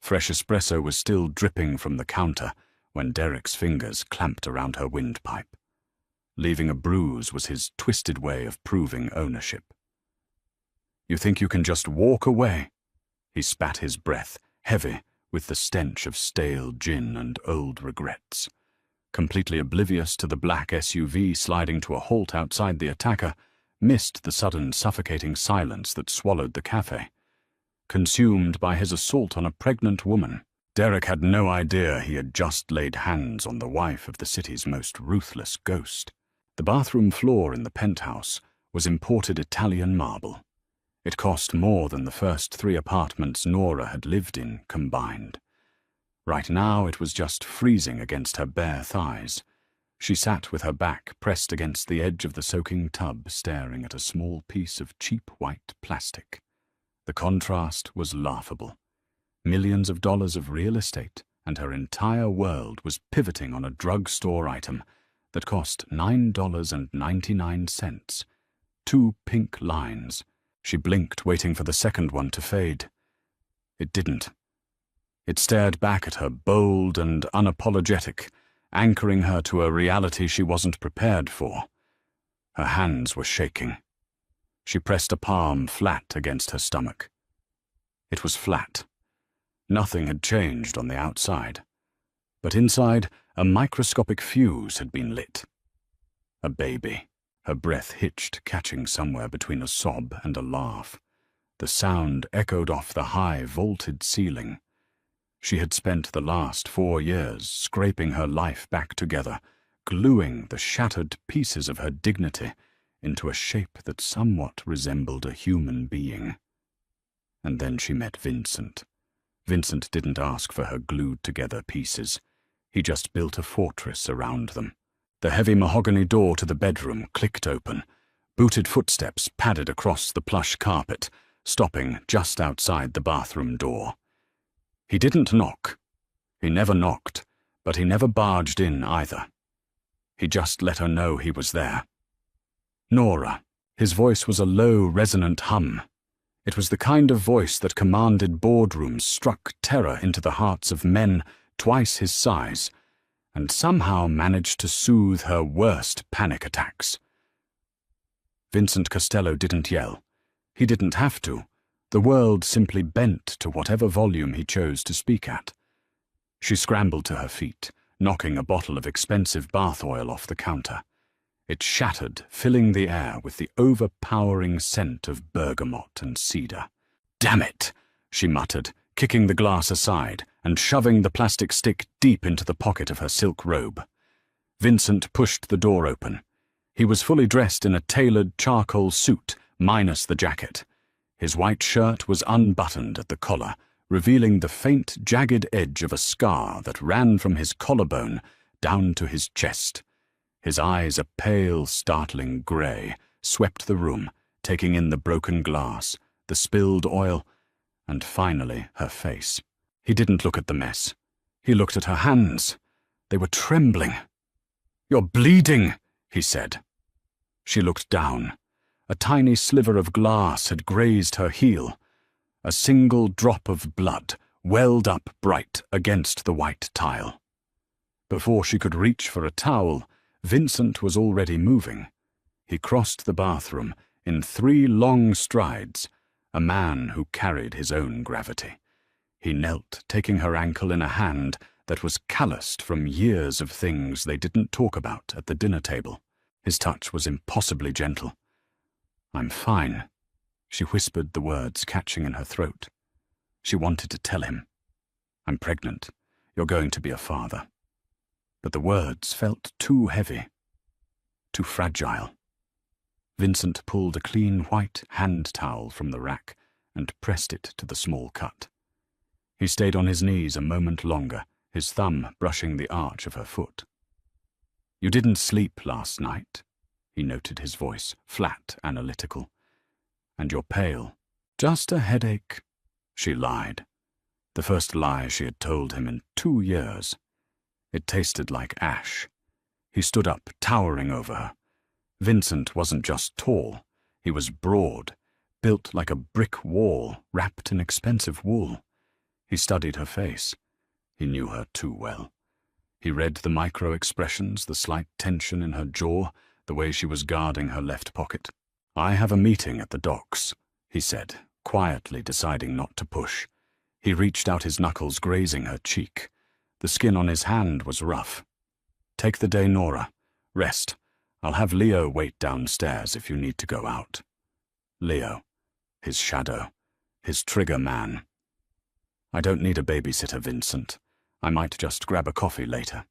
Fresh espresso was still dripping from the counter when Derek's fingers clamped around her windpipe. Leaving a bruise was his twisted way of proving ownership. "You think you can just walk away?" He spat his breath, heavy with the stench of stale gin and old regrets. Completely oblivious to the black SUV sliding to a halt outside the attacker, missed the sudden suffocating silence that swallowed the cafe. Consumed by his assault on a pregnant woman, Derek had no idea he had just laid hands on the wife of the city's most ruthless ghost. The bathroom floor in the penthouse was imported Italian marble. It cost more than the first 3 apartments Nora had lived in combined. Right now it was just freezing against her bare thighs. She sat with her back pressed against the edge of the soaking tub, staring at a small piece of cheap white plastic. The contrast was laughable. Millions of dollars of real estate, and her entire world was pivoting on a drugstore item that cost $9.99. 2 pink lines. She blinked, waiting for the second one to fade. It didn't. It stared back at her, bold and unapologetic, anchoring her to a reality she wasn't prepared for. Her hands were shaking. She pressed a palm flat against her stomach. It was flat. Nothing had changed on the outside. But inside, a microscopic fuse had been lit. A baby. Her breath hitched, catching somewhere between a sob and a laugh. The sound echoed off the high, vaulted ceiling. She had spent the last 4 years scraping her life back together, gluing the shattered pieces of her dignity into a shape that somewhat resembled a human being. And then she met Vincent. Vincent didn't ask for her glued-together pieces. He just built a fortress around them. The heavy mahogany door to the bedroom clicked open. Booted footsteps padded across the plush carpet, stopping just outside the bathroom door. He didn't knock. He never knocked, but he never barged in either. He just let her know he was there. Nora. His voice was a low, resonant hum. It was the kind of voice that commanded boardrooms, struck terror into the hearts of men twice his size, and somehow managed to soothe her worst panic attacks. Vincent Costello didn't yell. He didn't have to. The world simply bent to whatever volume he chose to speak at. She scrambled to her feet, knocking a bottle of expensive bath oil off the counter. It shattered, filling the air with the overpowering scent of bergamot and cedar. "Damn it," she muttered, kicking the glass aside and shoving the plastic stick deep into the pocket of her silk robe. Vincent pushed the door open. He was fully dressed in a tailored charcoal suit, minus the jacket. His white shirt was unbuttoned at the collar, revealing the faint, jagged edge of a scar that ran from his collarbone down to his chest. His eyes, a pale, startling grey, swept the room, taking in the broken glass, the spilled oil, and finally her face. He didn't look at the mess. He looked at her hands. They were trembling. "You're bleeding," he said. She looked down. A tiny sliver of glass had grazed her heel. A single drop of blood welled up bright against the white tile. Before she could reach for a towel, Vincent was already moving. He crossed the bathroom in 3 long strides, a man who carried his own gravity. He knelt, taking her ankle in a hand that was calloused from years of things they didn't talk about at the dinner table. His touch was impossibly gentle. "I'm fine," she whispered, the words catching in her throat. She wanted to tell him. "I'm pregnant. You're going to be a father." But the words felt too heavy, too fragile. Vincent pulled a clean white hand towel from the rack and pressed it to the small cut. He stayed on his knees a moment longer, his thumb brushing the arch of her foot. "You didn't sleep last night," he noted, his voice flat, analytical. "And you're pale." "Just a headache," she lied. The first lie she had told him in 2 years. It tasted like ash. He stood up, towering over her. Vincent wasn't just tall. He was broad, built like a brick wall wrapped in expensive wool. He studied her face. He knew her too well. He read the micro-expressions, the slight tension in her jaw, the way she was guarding her left pocket. "I have a meeting at the docks," he said, quietly deciding not to push. He reached out, his knuckles grazing her cheek. The skin on his hand was rough. "Take the day, Nora. Rest. I'll have Leo wait downstairs if you need to go out." Leo. His shadow. His trigger man. "I don't need a babysitter, Vincent. I might just grab a coffee later."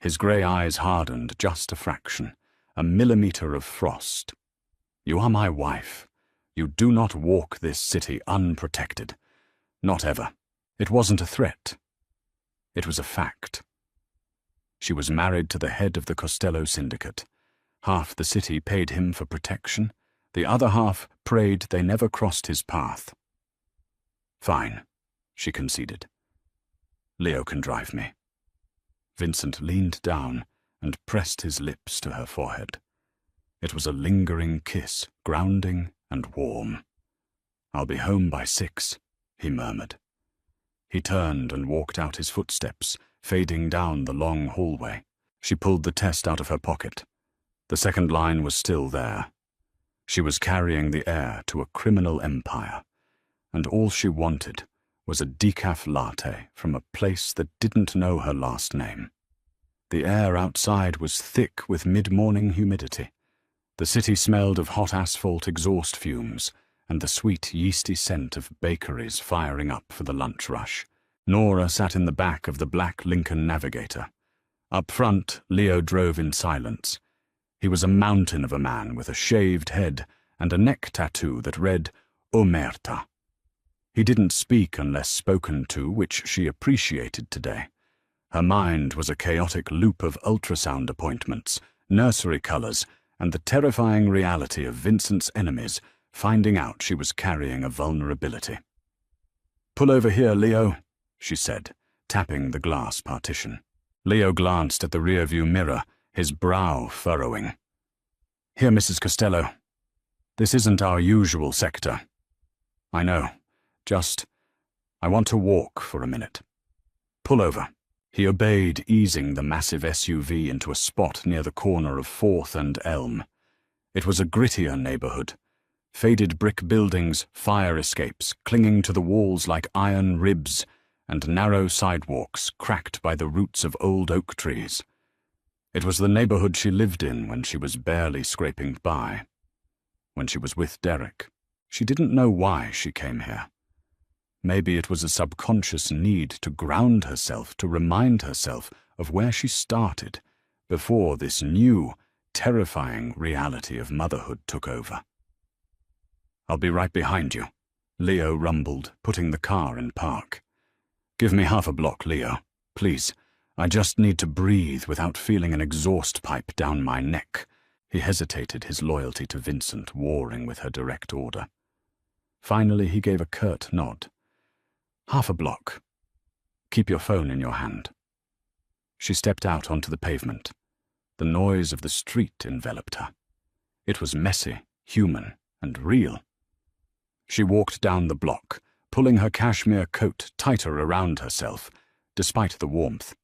His grey eyes hardened just a fraction, a millimeter of frost. "You are my wife. You do not walk this city unprotected. Not ever." It wasn't a threat. It was a fact. She was married to the head of the Costello Syndicate. Half the city paid him for protection. The other half prayed they never crossed his path. "Fine," she conceded. "Leo can drive me." Vincent leaned down and pressed his lips to her forehead. It was a lingering kiss, grounding and warm. "I'll be home by 6, he murmured. He turned and walked out, his footsteps fading down the long hallway. She pulled the test out of her pocket. The second line was still there. She was carrying the heir to a criminal empire, and all she wanted was a decaf latte from a place that didn't know her last name. The air outside was thick with mid-morning humidity. The city smelled of hot asphalt exhaust fumes and the sweet, yeasty scent of bakeries firing up for the lunch rush. Nora sat in the back of the black Lincoln Navigator. Up front, Leo drove in silence. He was a mountain of a man with a shaved head and a neck tattoo that read, Omerta. He didn't speak unless spoken to, which she appreciated today. Her mind was a chaotic loop of ultrasound appointments, nursery colours, and the terrifying reality of Vincent's enemies finding out she was carrying a vulnerability. "Pull over here, Leo," she said, tapping the glass partition. Leo glanced at the rearview mirror, his brow furrowing. "Here, Mrs. Costello. This isn't our usual sector. I know. I want to walk for a minute." "Pull over." He obeyed, easing the massive SUV into a spot near the corner of 4th and Elm. It was a grittier neighborhood. Faded brick buildings, fire escapes clinging to the walls like iron ribs, and narrow sidewalks cracked by the roots of old oak trees. It was the neighborhood she lived in when she was barely scraping by. When she was with Derek, she didn't know why she came here. Maybe it was a subconscious need to ground herself, to remind herself of where she started before this new, terrifying reality of motherhood took over. "I'll be right behind you," Leo rumbled, putting the car in park. "Give me half a block, Leo. Please. I just need to breathe without feeling an exhaust pipe down my neck." He hesitated, his loyalty to Vincent warring with her direct order. Finally, he gave a curt nod. "Half a block. Keep your phone in your hand." She stepped out onto the pavement. The noise of the street enveloped her. It was messy, human, and real. She walked down the block, pulling her cashmere coat tighter around herself, despite the warmth.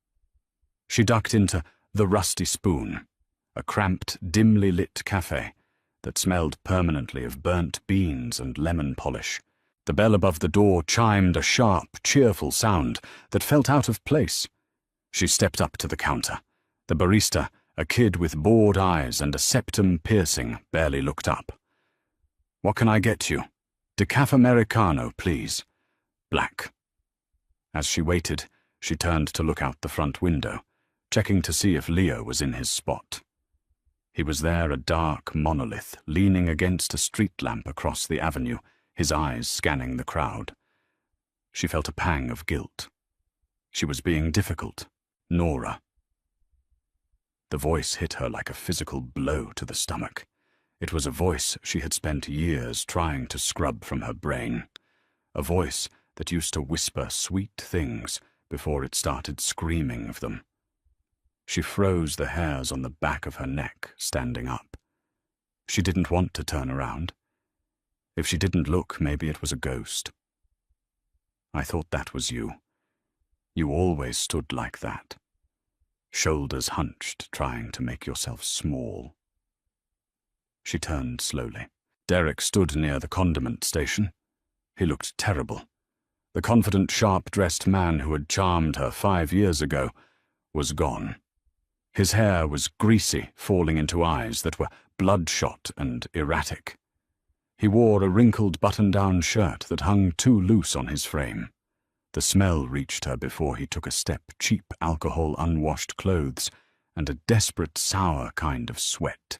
She ducked into the Rusty Spoon, a cramped, dimly lit cafe that smelled permanently of burnt beans and lemon polish. The bell above the door chimed a sharp, cheerful sound that felt out of place. She stepped up to the counter. The barista, a kid with bored eyes and a septum piercing, barely looked up. "What can I get you?" "Decaf Americano, please." "Black." As she waited, she turned to look out the front window, checking to see if Leo was in his spot. He was there, a dark monolith, leaning against a street lamp across the avenue, his eyes scanning the crowd. She felt a pang of guilt. She was being difficult. Nora. The voice hit her like a physical blow to the stomach. It was a voice she had spent years trying to scrub from her brain. A voice that used to whisper sweet things before it started screaming of them. She froze the hairs on the back of her neck, standing up. She didn't want to turn around. If she didn't look, maybe it was a ghost. I thought that was you. You always stood like that. Shoulders hunched, trying to make yourself small. She turned slowly. Derek stood near the condiment station. He looked terrible. The confident, sharp-dressed man who had charmed her 5 years ago was gone. His hair was greasy, falling into eyes that were bloodshot and erratic. He wore a wrinkled button-down shirt that hung too loose on his frame. The smell reached her before he took a step, cheap alcohol, unwashed clothes, and a desperate, sour kind of sweat.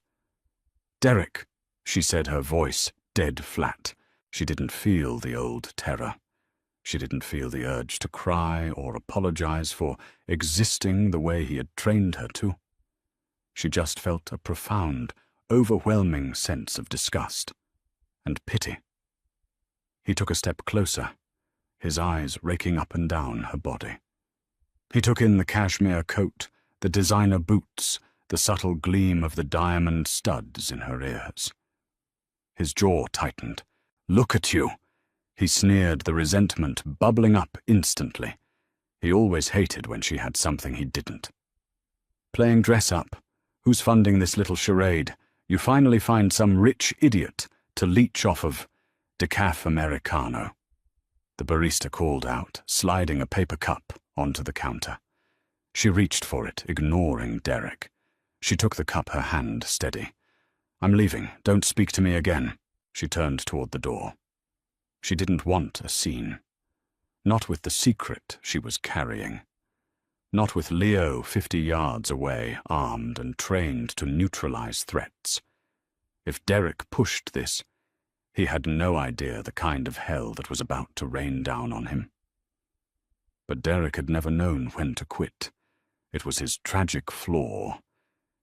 "Derek," she said, her voice dead flat. She didn't feel the old terror. She didn't feel the urge to cry or apologize for existing the way he had trained her to. She just felt a profound, overwhelming sense of disgust and pity. He took a step closer, his eyes raking up and down her body. He took in the cashmere coat, the designer boots, the subtle gleam of the diamond studs in her ears. His jaw tightened. "Look at you!" He sneered, the resentment bubbling up instantly. He always hated when she had something he didn't. "Playing dress-up? Who's funding this little charade? You finally find some rich idiot to leech off of decaf Americano." The barista called out, sliding a paper cup onto the counter. She reached for it, ignoring Derek. She took the cup, her hand steady. "I'm leaving. Don't speak to me again." She turned toward the door. She didn't want a scene. Not with the secret she was carrying. Not with Leo 50 yards away, armed and trained to neutralize threats. If Derek pushed this, he had no idea the kind of hell that was about to rain down on him. But Derek had never known when to quit. It was his tragic flaw.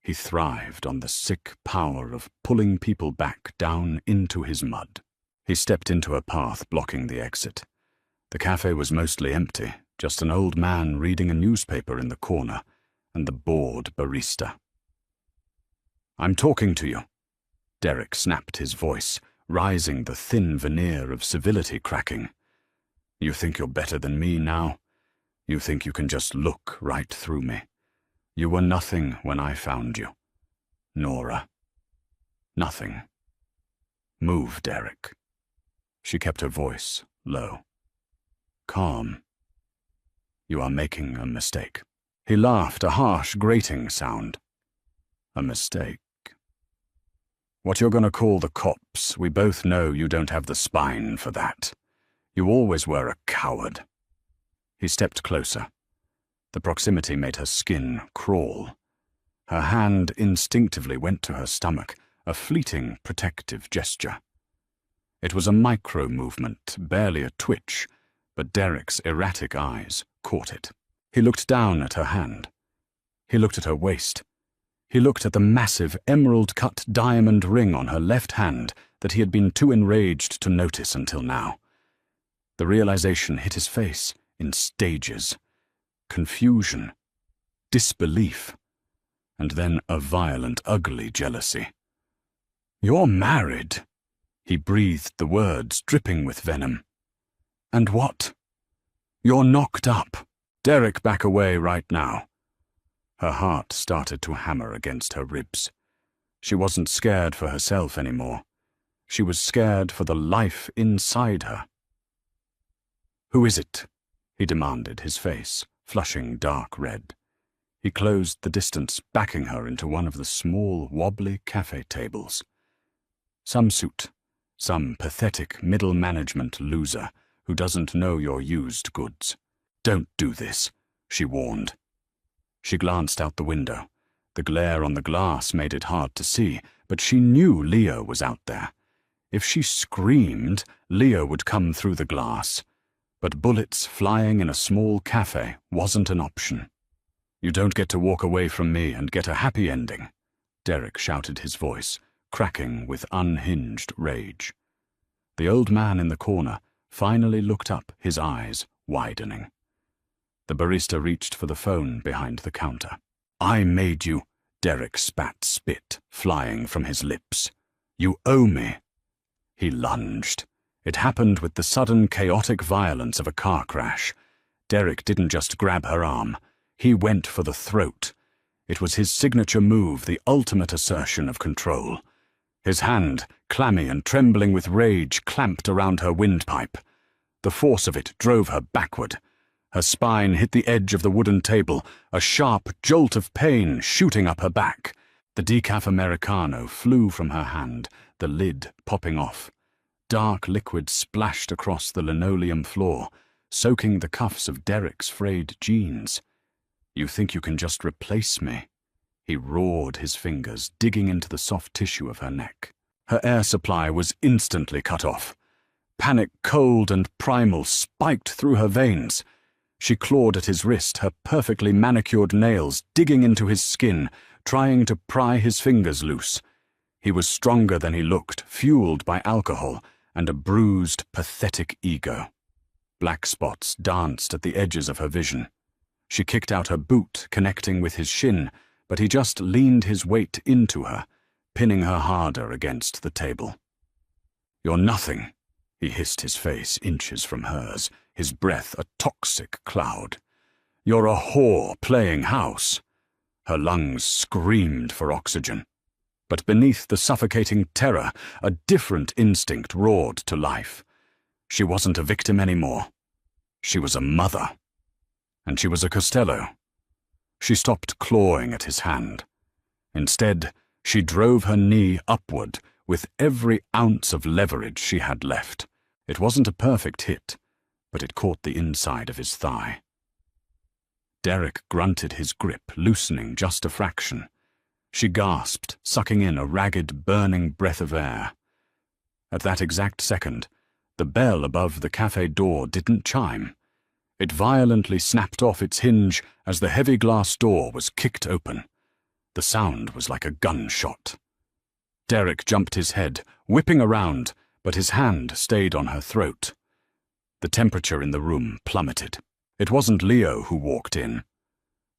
He thrived on the sick power of pulling people back down into his mud. He stepped into a path blocking the exit. The cafe was mostly empty, just an old man reading a newspaper in the corner, and the bored barista. "I'm talking to you." Derek snapped his voice, rising, the thin veneer of civility cracking. "You think you're better than me now? You think you can just look right through me? You were nothing when I found you. Nora. Nothing. Move, Derek." She kept her voice low. "Calm. You are making a mistake." He laughed, a harsh, grating sound. "A mistake? What you're going to call the cops, we both know you don't have the spine for that. You always were a coward." He stepped closer. The proximity made her skin crawl. Her hand instinctively went to her stomach, a fleeting, protective gesture. It was a micro-movement, barely a twitch, but Derek's erratic eyes caught it. He looked down at her hand. He looked at her waist. He looked at the massive emerald-cut diamond ring on her left hand that he had been too enraged to notice until now. The realization hit his face in stages. Confusion, disbelief, and then a violent, ugly jealousy. "You're married." He breathed the words, dripping with venom. "And what? You're knocked up. Derek, back away right now." Her heart started to hammer against her ribs. She wasn't scared for herself anymore. She was scared for the life inside her. "Who is it?" he demanded, his face flushing dark red. He closed the distance, backing her into one of the small, wobbly cafe tables. "Some suit. Some pathetic middle management loser who doesn't know your used goods. Don't do this," she warned. She glanced out the window. The glare on the glass made it hard to see, but she knew Leo was out there. If she screamed, Leo would come through the glass. But bullets flying in a small cafe wasn't an option. "You don't get to walk away from me and get a happy ending," Derek shouted, his voice cracking with unhinged rage. The old man in the corner finally looked up, his eyes widening. The barista reached for the phone behind the counter. "I made you," Derek spat spit flying from his lips. "You owe me." He lunged. It happened with the sudden, chaotic violence of a car crash. Derek didn't just grab her arm. He went for the throat. It was his signature move, the ultimate assertion of control. His hand, clammy and trembling with rage, clamped around her windpipe. The force of it drove her backward. Her spine hit the edge of the wooden table, a sharp jolt of pain shooting up her back. The decaf Americano flew from her hand, the lid popping off. Dark liquid splashed across the linoleum floor, soaking the cuffs of Derek's frayed jeans. "You think you can just replace me?" He roared his fingers, digging into the soft tissue of her neck. Her air supply was instantly cut off. Panic, cold and primal, spiked through her veins. She clawed at his wrist, her perfectly manicured nails digging into his skin, trying to pry his fingers loose. He was stronger than he looked, fueled by alcohol and a bruised, pathetic ego. Black spots danced at the edges of her vision. She kicked out her boot, connecting with his shin, but he just leaned his weight into her, pinning her harder against the table. "You're nothing," he hissed, his face inches from hers, his breath a toxic cloud. "You're a whore playing house." Her lungs screamed for oxygen. But beneath the suffocating terror, a different instinct roared to life. She wasn't a victim anymore. She was a mother. And she was a Costello. She stopped clawing at his hand. Instead, she drove her knee upward with every ounce of leverage she had left. It wasn't a perfect hit, but it caught the inside of his thigh. Derek grunted, his grip loosening just a fraction. She gasped, sucking in a ragged, burning breath of air. At that exact second, the bell above the cafe door didn't chime. It violently snapped off its hinge as the heavy glass door was kicked open. The sound was like a gunshot. Derek jumped his head, whipping around, but his hand stayed on her throat. The temperature in the room plummeted. It wasn't Leo who walked in.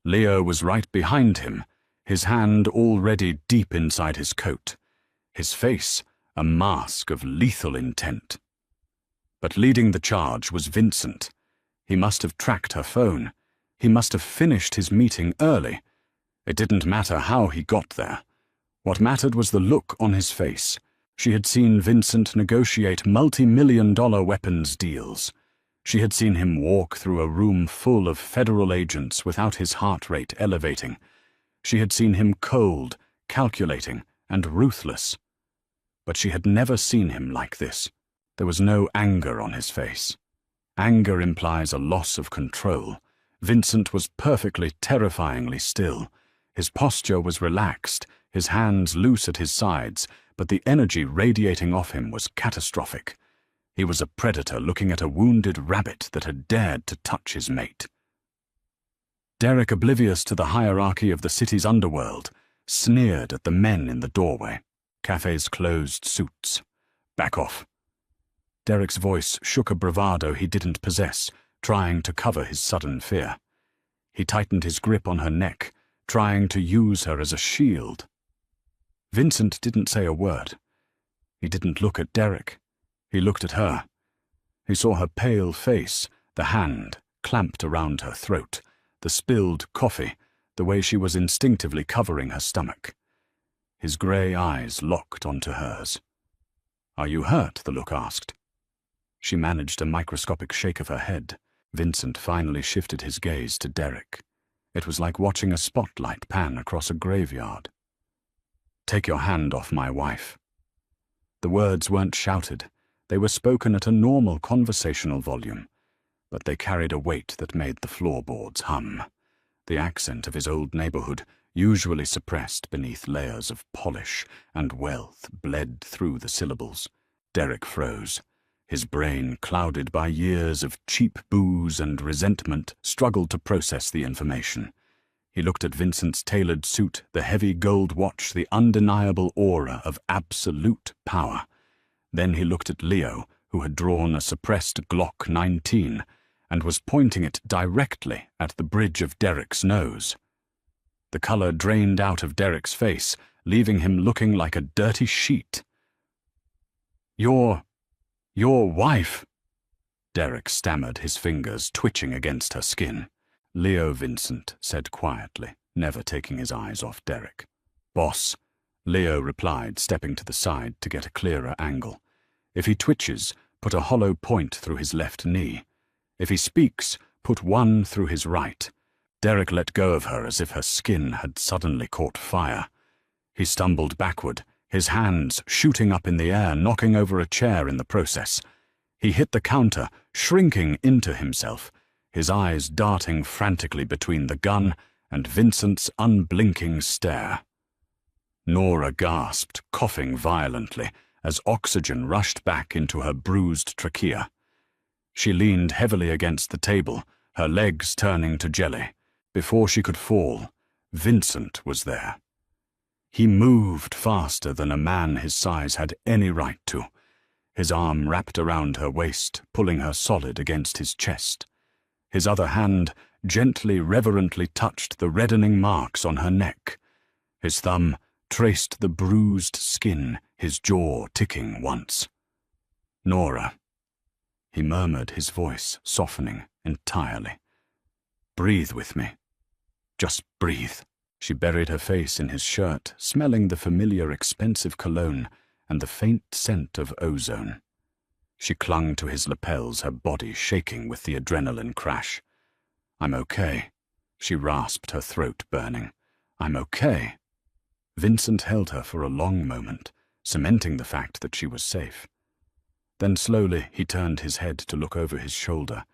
Leo was right behind him, his hand already deep inside his coat, his face a mask of lethal intent. But leading the charge was Vincent. He must have tracked her phone. He must have finished his meeting early. It didn't matter how he got there. What mattered was the look on his face. She had seen Vincent negotiate multi-million-dollar weapons deals. She had seen him walk through a room full of federal agents without his heart rate elevating. She had seen him cold, calculating, and ruthless. But she had never seen him like this. There was no anger on his face. Anger implies a loss of control. Vincent was perfectly, terrifyingly still. His posture was relaxed, his hands loose at his sides, but the energy radiating off him was catastrophic. He was a predator looking at a wounded rabbit that had dared to touch his mate. Derek, oblivious to the hierarchy of the city's underworld, sneered at the men in the doorway. Café's closed suits. "Back off." Derek's voice shook a bravado he didn't possess, trying to cover his sudden fear. He tightened his grip on her neck, trying to use her as a shield. Vincent didn't say a word. He didn't look at Derek. He looked at her. He saw her pale face, the hand clamped around her throat, the spilled coffee, the way she was instinctively covering her stomach. His grey eyes locked onto hers. "Are you hurt?" the look asked. She managed a microscopic shake of her head. Vincent finally shifted his gaze to Derek. It was like watching a spotlight pan across a graveyard. "Take your hand off my wife." The words weren't shouted. They were spoken at a normal conversational volume, but they carried a weight that made the floorboards hum. The accent of his old neighborhood, usually suppressed beneath layers of polish and wealth, bled through the syllables. Derek froze. His brain, clouded by years of cheap booze and resentment, struggled to process the information. He looked at Vincent's tailored suit, the heavy gold watch, the undeniable aura of absolute power. Then he looked at Leo, who had drawn a suppressed Glock 19 and was pointing it directly at the bridge of Derek's nose. The color drained out of Derek's face, leaving him looking like a dirty sheet. "You're Your wife? Derek stammered, his fingers twitching against her skin. Leo, Vincent said quietly, never taking his eyes off Derek. Boss, Leo replied, stepping to the side to get a clearer angle. If he twitches, put a hollow point through his left knee. If he speaks, put one through his right. Derek let go of her as if her skin had suddenly caught fire. He stumbled backward, his hands shooting up in the air, knocking over a chair in the process. He hit the counter, shrinking into himself, his eyes darting frantically between the gun and Vincent's unblinking stare. Nora gasped, coughing violently, as oxygen rushed back into her bruised trachea. She leaned heavily against the table, her legs turning to jelly. Before she could fall, Vincent was there. He moved faster than a man his size had any right to. His arm wrapped around her waist, pulling her solid against his chest. His other hand gently, reverently touched the reddening marks on her neck. His thumb traced the bruised skin, his jaw ticking once. Nora. He murmured, his voice softening entirely. Breathe with me. Just breathe. She buried her face in his shirt, smelling the familiar expensive cologne and the faint scent of ozone. She clung to his lapels, her body shaking with the adrenaline crash. I'm okay. She rasped, her throat burning. I'm okay. Vincent held her for a long moment, cementing the fact that she was safe. Then slowly he turned his head to look over his shoulder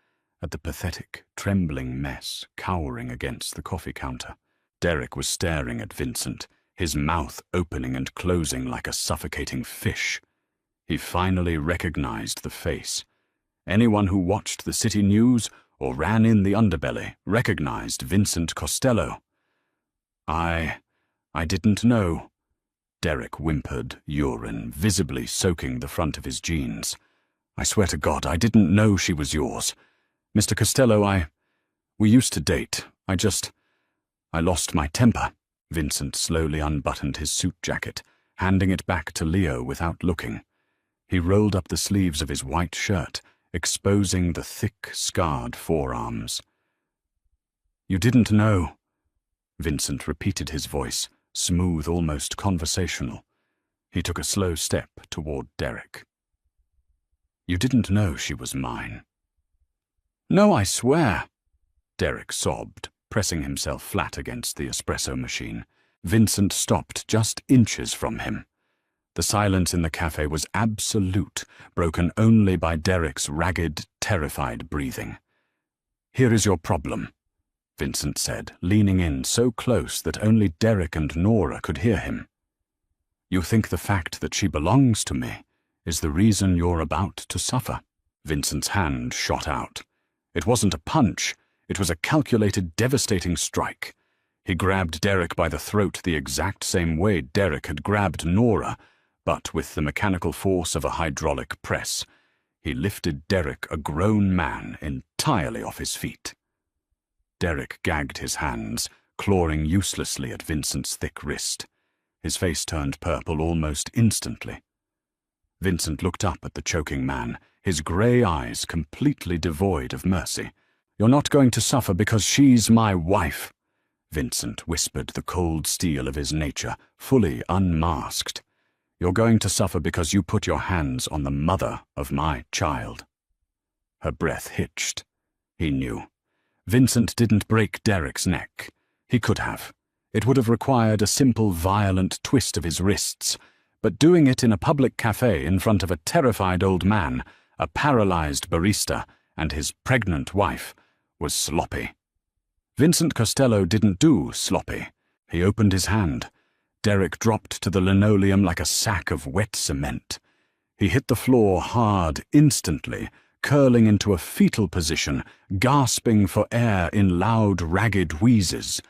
at the pathetic, trembling mess cowering against the coffee counter. Derek was staring at Vincent, his mouth opening and closing like a suffocating fish. He finally recognized the face. Anyone who watched the city news or ran in the underbelly recognized Vincent Costello. I didn't know. Derek whimpered, urine visibly soaking the front of his jeans. I swear to God, I didn't know she was yours. Mr. Costello, we used to date. I lost my temper. Vincent slowly unbuttoned his suit jacket, handing it back to Leo without looking. He rolled up the sleeves of his white shirt, exposing the thick, scarred forearms. You didn't know. Vincent repeated his voice, smooth, almost conversational. He took a slow step toward Derek. You didn't know she was mine. No, I swear. Derek sobbed, pressing himself flat against the espresso machine. Vincent stopped just inches from him. The silence in the cafe was absolute, broken only by Derek's ragged, terrified breathing. Here is your problem, Vincent said, leaning in so close that only Derek and Nora could hear him. You think the fact that she belongs to me is the reason you're about to suffer. Vincent's hand shot out. It wasn't a punch. It was a calculated, devastating strike. He grabbed Derek by the throat the exact same way Derek had grabbed Nora, but with the mechanical force of a hydraulic press. He lifted Derek, a grown man, entirely off his feet. Derek gagged his hands, clawing uselessly at Vincent's thick wrist. His face turned purple almost instantly. Vincent looked up at the choking man, his grey eyes completely devoid of mercy. You're not going to suffer because she's my wife, Vincent whispered, the cold steel of his nature fully unmasked. You're going to suffer because you put your hands on the mother of my child. Her breath hitched. He knew. Vincent didn't break Derek's neck. He could have. It would have required a simple, violent twist of his wrists, but doing it in a public cafe in front of a terrified old man, a paralyzed barista, and his pregnant wife, was sloppy. Vincent Costello didn't do sloppy. He opened his hand. Derek dropped to the linoleum like a sack of wet cement. He hit the floor hard instantly, curling into a fetal position, gasping for air in loud, ragged wheezes.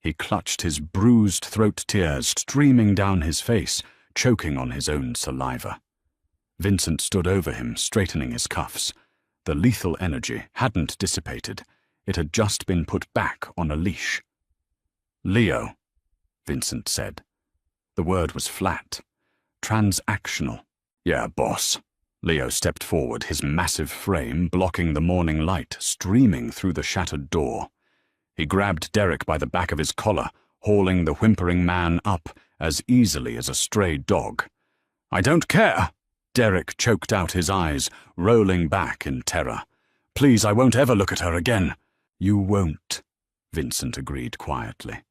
He clutched his bruised throat, tears streaming down his face, choking on his own saliva. Vincent stood over him, straightening his cuffs. The lethal energy hadn't dissipated. It had just been put back on a leash. Leo, Vincent said. The word was flat, transactional. Yeah, boss, Leo stepped forward, his massive frame blocking the morning light streaming through the shattered door. He grabbed Derek by the back of his collar, hauling the whimpering man up as easily as a stray dog. "I don't care!" Derek choked out his eyes, rolling back in terror. "Please, I won't ever look at her again." "You won't," Vincent agreed quietly.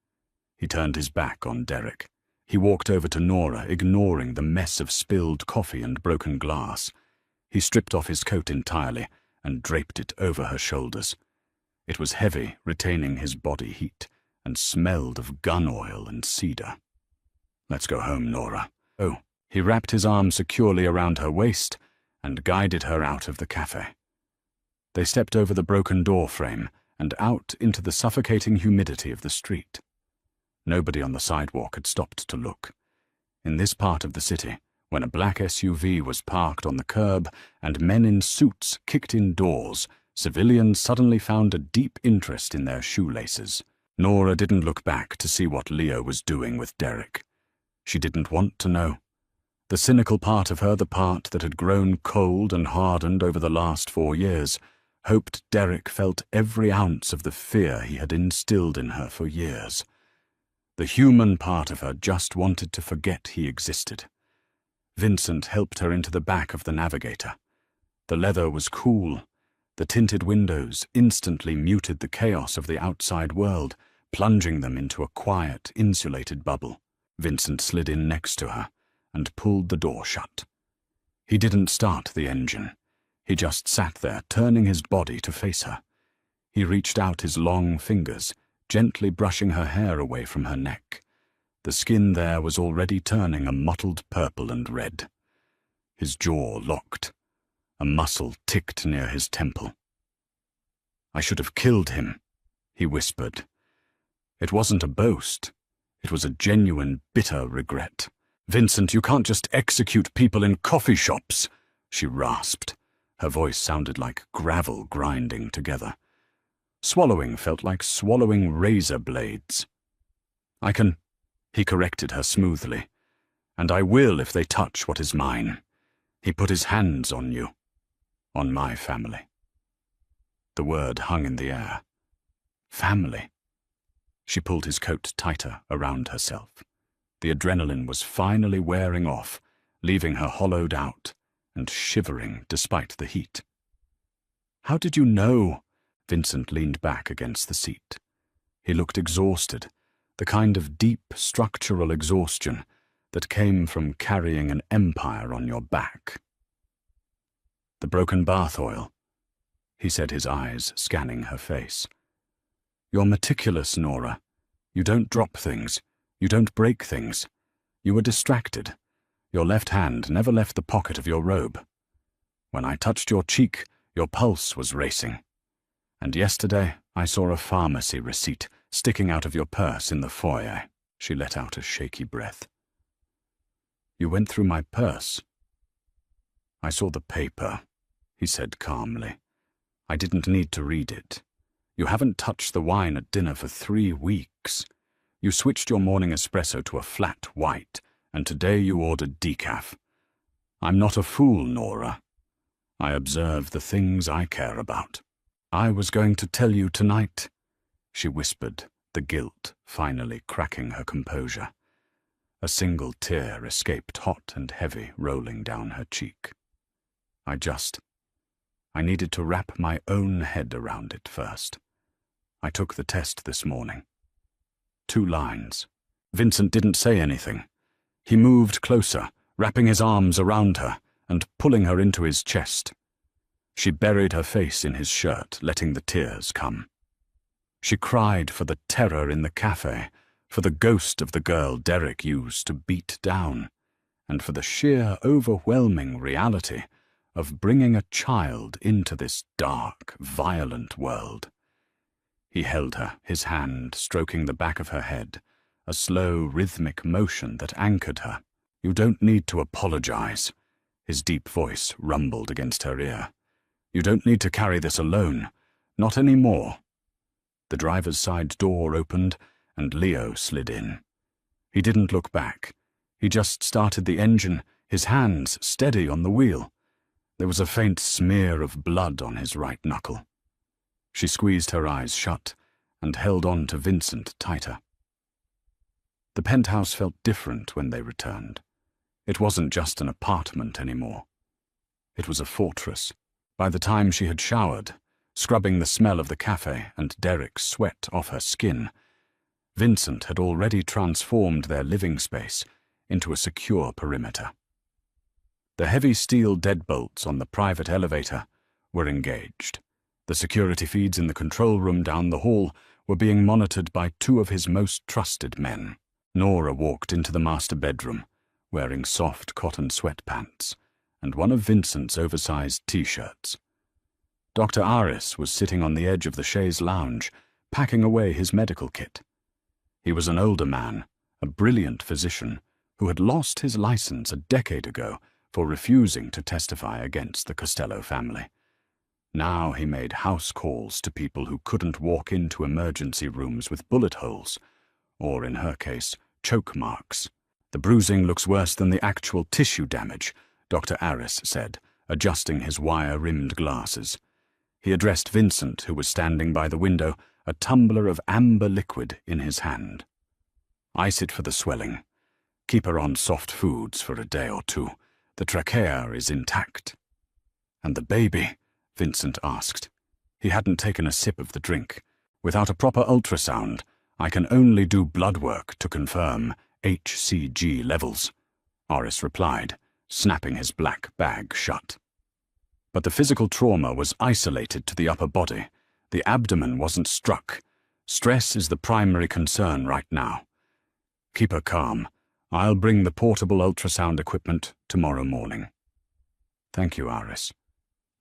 He turned his back on Derek. He walked over to Nora, ignoring the mess of spilled coffee and broken glass. He stripped off his coat entirely and draped it over her shoulders. It was heavy, retaining his body heat, and smelled of gun oil and cedar. "Let's go home, Nora." "Oh." He wrapped his arm securely around her waist and guided her out of the cafe. They stepped over the broken door frame and out into the suffocating humidity of the street. Nobody on the sidewalk had stopped to look. In this part of the city, when a black SUV was parked on the curb and men in suits kicked in doors, civilians suddenly found a deep interest in their shoelaces. Nora didn't look back to see what Leo was doing with Derek. She didn't want to know. The cynical part of her, the part that had grown cold and hardened over the last 4 years, hoped Derek felt every ounce of the fear he had instilled in her for years. The human part of her just wanted to forget he existed. Vincent helped her into the back of the Navigator. The leather was cool. The tinted windows instantly muted the chaos of the outside world, plunging them into a quiet, insulated bubble. Vincent slid in next to her and pulled the door shut. He didn't start the engine. He just sat there, turning his body to face her. He reached out his long fingers, gently brushing her hair away from her neck. The skin there was already turning a mottled purple and red. His jaw locked. A muscle ticked near his temple. "I should have killed him," he whispered. It wasn't a boast. It was a genuine, bitter regret. "Vincent, you can't just execute people in coffee shops," she rasped. Her voice sounded like gravel grinding together. Swallowing felt like swallowing razor blades. "I can," he corrected her smoothly, "and I will if they touch what is mine." He put his hands on you. On my family. The word hung in the air. Family. She pulled his coat tighter around herself. The adrenaline was finally wearing off, leaving her hollowed out and shivering despite the heat. "How did you know?" Vincent leaned back against the seat. He looked exhausted, the kind of deep structural exhaustion that came from carrying an empire on your back. "The broken bath oil," he said, his eyes scanning her face. "You're meticulous, Nora. You don't drop things. You don't break things. You were distracted. Your left hand never left the pocket of your robe. When I touched your cheek, your pulse was racing. And yesterday, I saw a pharmacy receipt sticking out of your purse in the foyer." She let out a shaky breath. "You went through my purse." "I saw the paper," he said calmly. "I didn't need to read it. You haven't touched the wine at dinner for 3 weeks. You switched your morning espresso to a flat white, and today you ordered decaf. I'm not a fool, Nora. I observe the things I care about. I was going to tell you tonight," she whispered, the guilt finally cracking her composure. A single tear escaped hot and heavy, rolling down her cheek. I needed to wrap my own head around it first. I took the test this morning. 2 lines. Vincent didn't say anything. He moved closer, wrapping his arms around her and pulling her into his chest. She buried her face in his shirt, letting the tears come. She cried for the terror in the cafe, for the ghost of the girl Derek used to beat down, and for the sheer, overwhelming reality of bringing a child into this dark, violent world. He held her, his hand stroking the back of her head, a slow, rhythmic motion that anchored her. "You don't need to apologize," his deep voice rumbled against her ear. "You don't need to carry this alone. Not anymore." The driver's side door opened, and Leo slid in. He didn't look back. He just started the engine, his hands steady on the wheel. There was a faint smear of blood on his right knuckle. She squeezed her eyes shut and held on to Vincent tighter. The penthouse felt different when they returned. It wasn't just an apartment anymore. It was a fortress. By the time she had showered, scrubbing the smell of the cafe and Derek's sweat off her skin, Vincent had already transformed their living space into a secure perimeter. The heavy steel deadbolts on the private elevator were engaged. The security feeds in the control room down the hall were being monitored by two of his most trusted men. Nora walked into the master bedroom, wearing soft cotton sweatpants and one of Vincent's oversized t-shirts. Dr. Aris was sitting on the edge of the chaise lounge, packing away his medical kit. He was an older man, a brilliant physician, who had lost his license a decade ago for refusing to testify against the Costello family. Now he made house calls to people who couldn't walk into emergency rooms with bullet holes, or in her case, choke marks. The bruising looks worse than the actual tissue damage, Dr. Aris said, adjusting his wire-rimmed glasses. He addressed Vincent, who was standing by the window, a tumbler of amber liquid in his hand. Ice it for the swelling. Keep her on soft foods for a day or two. The trachea is intact. And the baby? Vincent asked. He hadn't taken a sip of the drink. Without a proper ultrasound, I can only do blood work to confirm HCG levels, Aris replied, snapping his black bag shut. But the physical trauma was isolated to the upper body. The abdomen wasn't struck. Stress is the primary concern right now. Keep her calm. I'll bring the portable ultrasound equipment tomorrow morning. Thank you, Aris.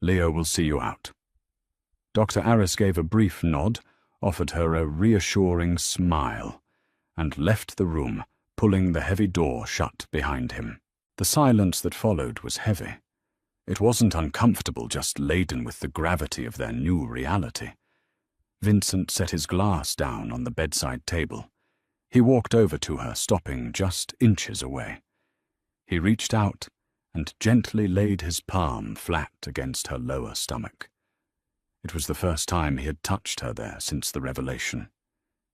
Leo will see you out. Dr. Aris gave a brief nod, offered her a reassuring smile, and left the room, pulling the heavy door shut behind him. The silence that followed was heavy. It wasn't uncomfortable, just laden with the gravity of their new reality. Vincent set his glass down on the bedside table. He walked over to her, stopping just inches away. He reached out and gently laid his palm flat against her lower stomach. It was the first time he had touched her there since the revelation.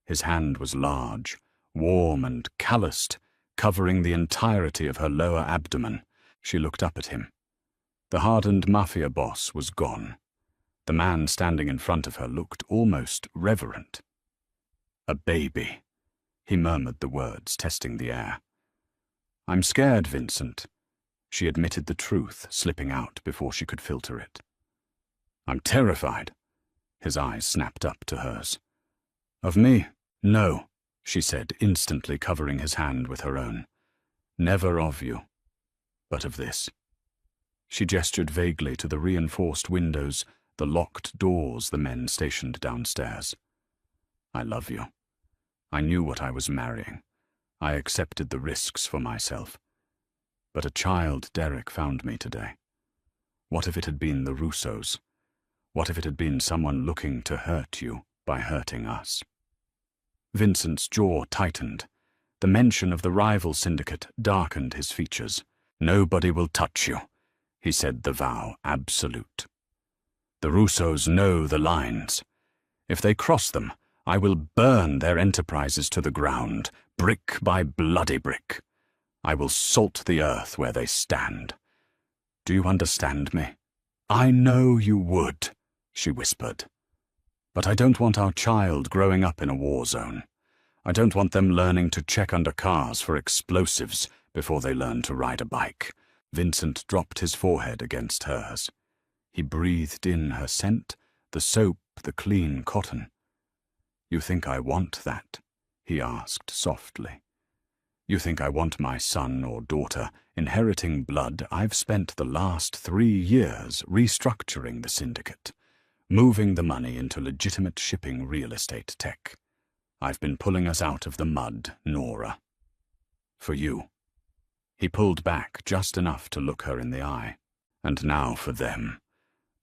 His hand was large, warm and calloused, covering the entirety of her lower abdomen. She looked up at him. The hardened Mafia boss was gone. The man standing in front of her looked almost reverent. A baby. He murmured the words, testing the air. I'm scared, Vincent. She admitted the truth, slipping out before she could filter it. I'm terrified. His eyes snapped up to hers. Of me? No, she said, instantly covering his hand with her own. Never of you, but of this. She gestured vaguely to the reinforced windows, the locked doors the men stationed downstairs. I love you. I knew what I was marrying. I accepted the risks for myself. But a child Derek found me today. What if it had been the Russos? What if it had been someone looking to hurt you by hurting us? Vincent's jaw tightened. The mention of the rival syndicate darkened his features. Nobody will touch you, he said, the vow absolute. The Russos know the lines. If they cross them, I will burn their enterprises to the ground, brick by bloody brick. I will salt the earth where they stand. Do you understand me? I know you would, she whispered. But I don't want our child growing up in a war zone. I don't want them learning to check under cars for explosives before they learn to ride a bike. Vincent dropped his forehead against hers. He breathed in her scent, the soap, the clean cotton. You think I want that? He asked softly. You think I want my son or daughter inheriting blood I've spent the last 3 years restructuring the syndicate, moving the money into legitimate shipping real estate tech. I've been pulling us out of the mud, Nora. For you. He pulled back just enough to look her in the eye. And now for them.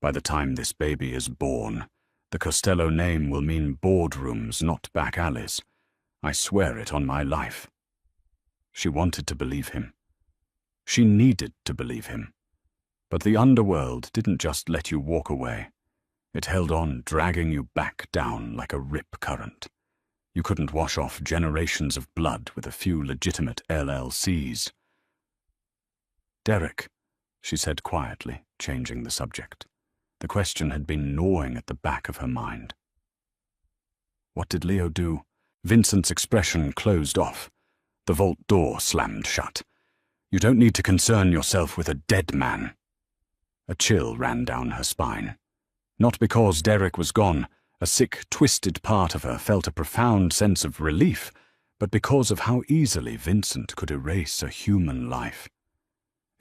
By the time this baby is born, the Costello name will mean boardrooms, not back alleys. I swear it on my life. She wanted to believe him. She needed to believe him. But the underworld didn't just let you walk away. It held on, dragging you back down like a rip current. You couldn't wash off generations of blood with a few legitimate LLCs. "Derek," she said quietly, changing the subject. The question had been gnawing at the back of her mind. "What did Leo do?" Vincent's expression closed off. The vault door slammed shut. "You don't need to concern yourself with a dead man." A chill ran down her spine. Not because Derek was gone. A sick, twisted part of her felt a profound sense of relief, but because of how easily Vincent could erase a human life.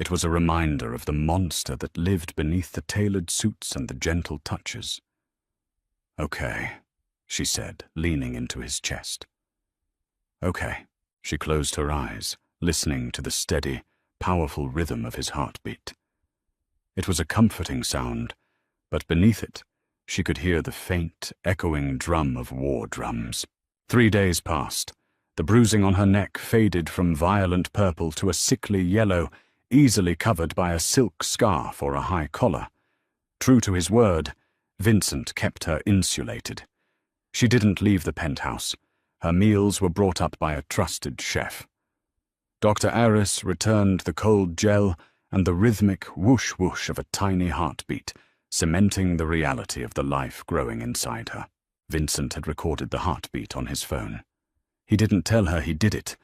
It was a reminder of the monster that lived beneath the tailored suits and the gentle touches. "Okay," she said, leaning into his chest. "Okay." She closed her eyes, listening to the steady, powerful rhythm of his heartbeat. It was a comforting sound, but beneath it, she could hear the faint, echoing drum of war drums. 3 days passed. The bruising on her neck faded from violent purple to a sickly yellow, easily covered by a silk scarf or a high collar. True to his word, Vincent kept her insulated. She didn't leave the penthouse. Her meals were brought up by a trusted chef. Dr. Aris returned the cold gel and the rhythmic whoosh-whoosh of a tiny heartbeat, cementing the reality of the life growing inside her. Vincent had recorded the heartbeat on his phone. He didn't tell her he did it,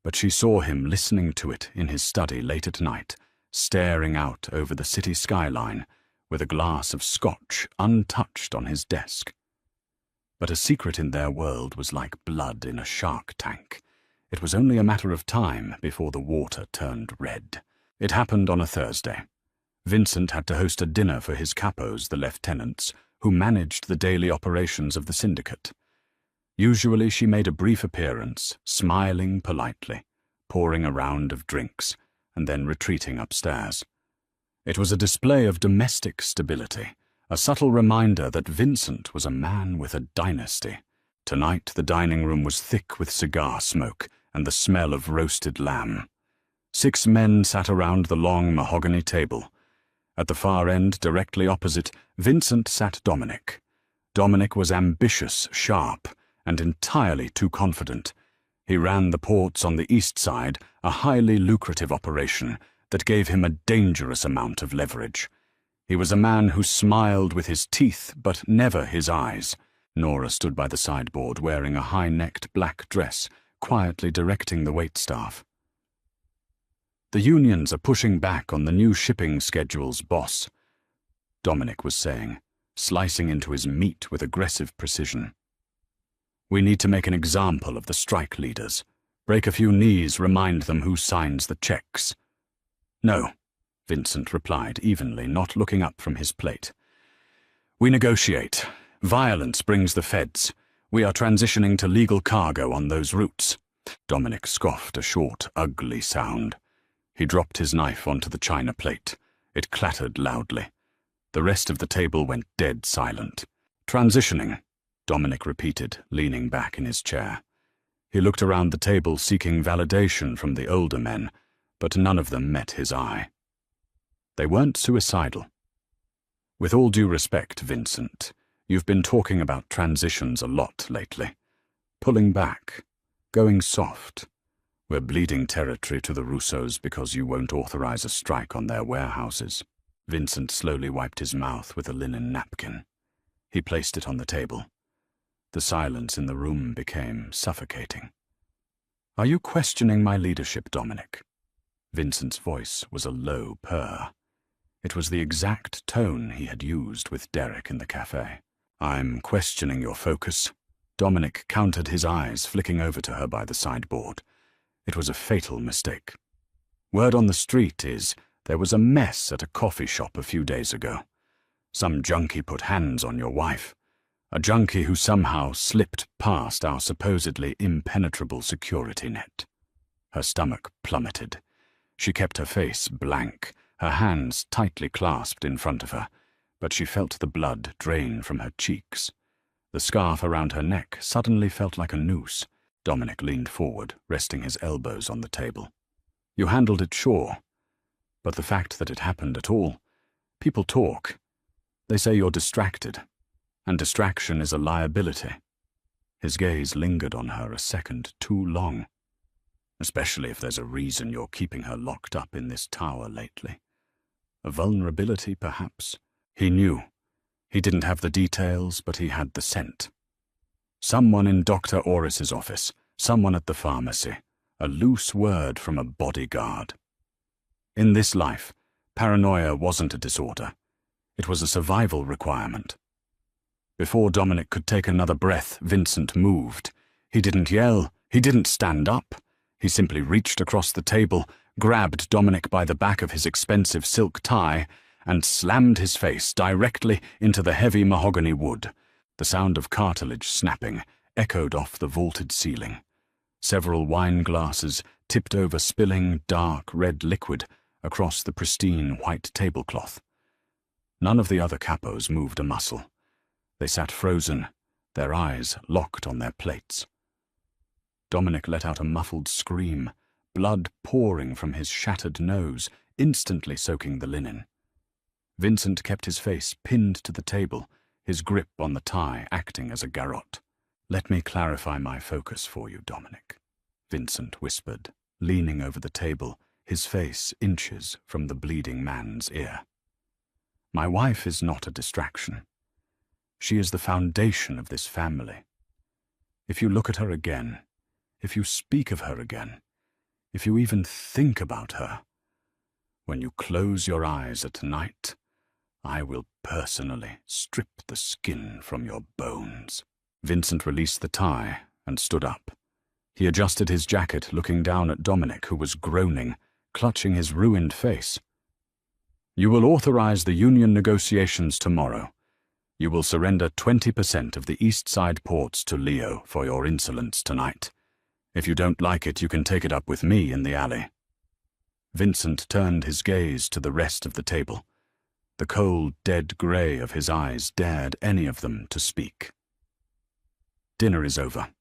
but she saw him listening to it in his study late at night, staring out over the city skyline, with a glass of scotch untouched on his desk. But a secret in their world was like blood in a shark tank. It was only a matter of time before the water turned red. It happened on a Thursday. Vincent had to host a dinner for his capos, the lieutenants, who managed the daily operations of the syndicate. Usually she made a brief appearance, smiling politely, pouring a round of drinks, and then retreating upstairs. It was a display of domestic stability, a subtle reminder that Vincent was a man with a dynasty. Tonight the dining room was thick with cigar smoke and the smell of roasted lamb. 6 men sat around the long mahogany table. At the far end, directly opposite, Vincent sat Dominic. Dominic was ambitious, sharp, and entirely too confident. He ran the ports on the east side, a highly lucrative operation that gave him a dangerous amount of leverage. He was a man who smiled with his teeth, but never his eyes. Nora stood by the sideboard wearing a high-necked black dress, quietly directing the waitstaff. "The unions are pushing back on the new shipping schedules, boss," Dominic was saying, slicing into his meat with aggressive precision. "We need to make an example of the strike leaders. Break a few knees, remind them who signs the checks." "No," Vincent replied evenly, not looking up from his plate. "We negotiate. Violence brings the feds. We are transitioning to legal cargo on those routes." Dominic scoffed a short, ugly sound. He dropped his knife onto the china plate. It clattered loudly. The rest of the table went dead silent. "Transitioning," Dominic repeated, leaning back in his chair. He looked around the table seeking validation from the older men, but none of them met his eye. They weren't suicidal. "With all due respect, Vincent, you've been talking about transitions a lot lately. Pulling back, going soft. We're bleeding territory to the Russos because you won't authorize a strike on their warehouses." Vincent slowly wiped his mouth with a linen napkin. He placed it on the table. The silence in the room became suffocating. "Are you questioning my leadership, Dominic?" Vincent's voice was a low purr. It was the exact tone he had used with Derek in the café. "I'm questioning your focus." Dominic countered his eyes, flicking over to her by the sideboard. It was a fatal mistake. "Word on the street is there was a mess at a coffee shop a few days ago. Some junkie put hands on your wife. A junkie who somehow slipped past our supposedly impenetrable security net." Her stomach plummeted. She kept her face blank, her hands tightly clasped in front of her, but she felt the blood drain from her cheeks. The scarf around her neck suddenly felt like a noose. Dominic leaned forward, resting his elbows on the table. "You handled it, sure. But the fact that it happened at all, People talk. They say you're distracted, and distraction is a liability. His gaze lingered on her a second too long, especially if there's a reason you're keeping her locked up in this tower lately. A vulnerability, perhaps. He knew. He didn't have the details, but he had the scent. Someone in Dr. Orris's office, someone at the pharmacy, a loose word from a bodyguard. In this life, paranoia wasn't a disorder. It was a survival requirement. Before Dominic could take another breath, Vincent moved. He didn't yell. He didn't stand up. He simply reached across the table, grabbed Dominic by the back of his expensive silk tie, and slammed his face directly into the heavy mahogany wood. The sound of cartilage snapping echoed off the vaulted ceiling. Several wine glasses tipped over, spilling dark red liquid across the pristine white tablecloth. None of the other capos moved a muscle. They sat frozen, their eyes locked on their plates. Dominic let out a muffled scream, blood pouring from his shattered nose, instantly soaking the linen. Vincent kept his face pinned to the table, his grip on the tie acting as a garrote. "Let me clarify my focus for you, Dominic," Vincent whispered, leaning over the table, his face inches from the bleeding man's ear. "My wife is not a distraction. She is the foundation of this family. If you look at her again, if you speak of her again, if you even think about her, when you close your eyes at night, I will personally strip the skin from your bones." Vincent released the tie and stood up. He adjusted his jacket, looking down at Dominic, who was groaning, clutching his ruined face. "You will authorize the union negotiations tomorrow. You will surrender 20% of the East Side ports to Leo for your insolence tonight. If you don't like it, you can take it up with me in the alley." Vincent turned his gaze to the rest of the table. The cold, dead grey of his eyes dared any of them to speak. "Dinner is over.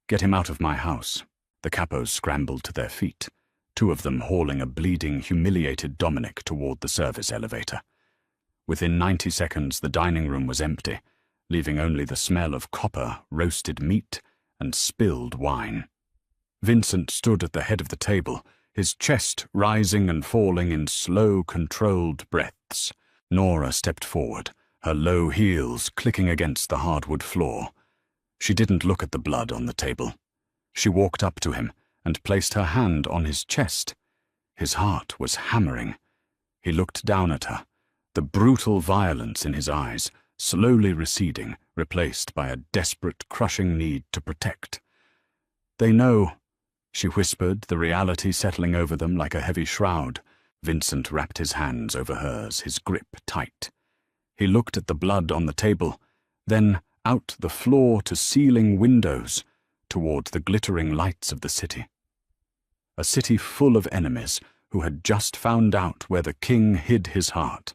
Get him out of my house." The capos scrambled to their feet, two of them hauling a bleeding, humiliated Dominic toward the service elevator. Within 90 seconds, the dining room was empty, leaving only the smell of copper, roasted meat, and spilled wine. Vincent stood at the head of the table, his chest rising and falling in slow, controlled breaths. Nora stepped forward, her low heels clicking against the hardwood floor. She didn't look at the blood on the table. She walked up to him and placed her hand on his chest. His heart was hammering. He looked down at her, the brutal violence in his eyes slowly receding, replaced by a desperate, crushing need to protect. "They know," she whispered, the reality settling over them like a heavy shroud. Vincent wrapped his hands over hers, his grip tight. He looked at the blood on the table, then out the floor to ceiling windows, toward the glittering lights of the city. A city full of enemies who had just found out where the king hid his heart.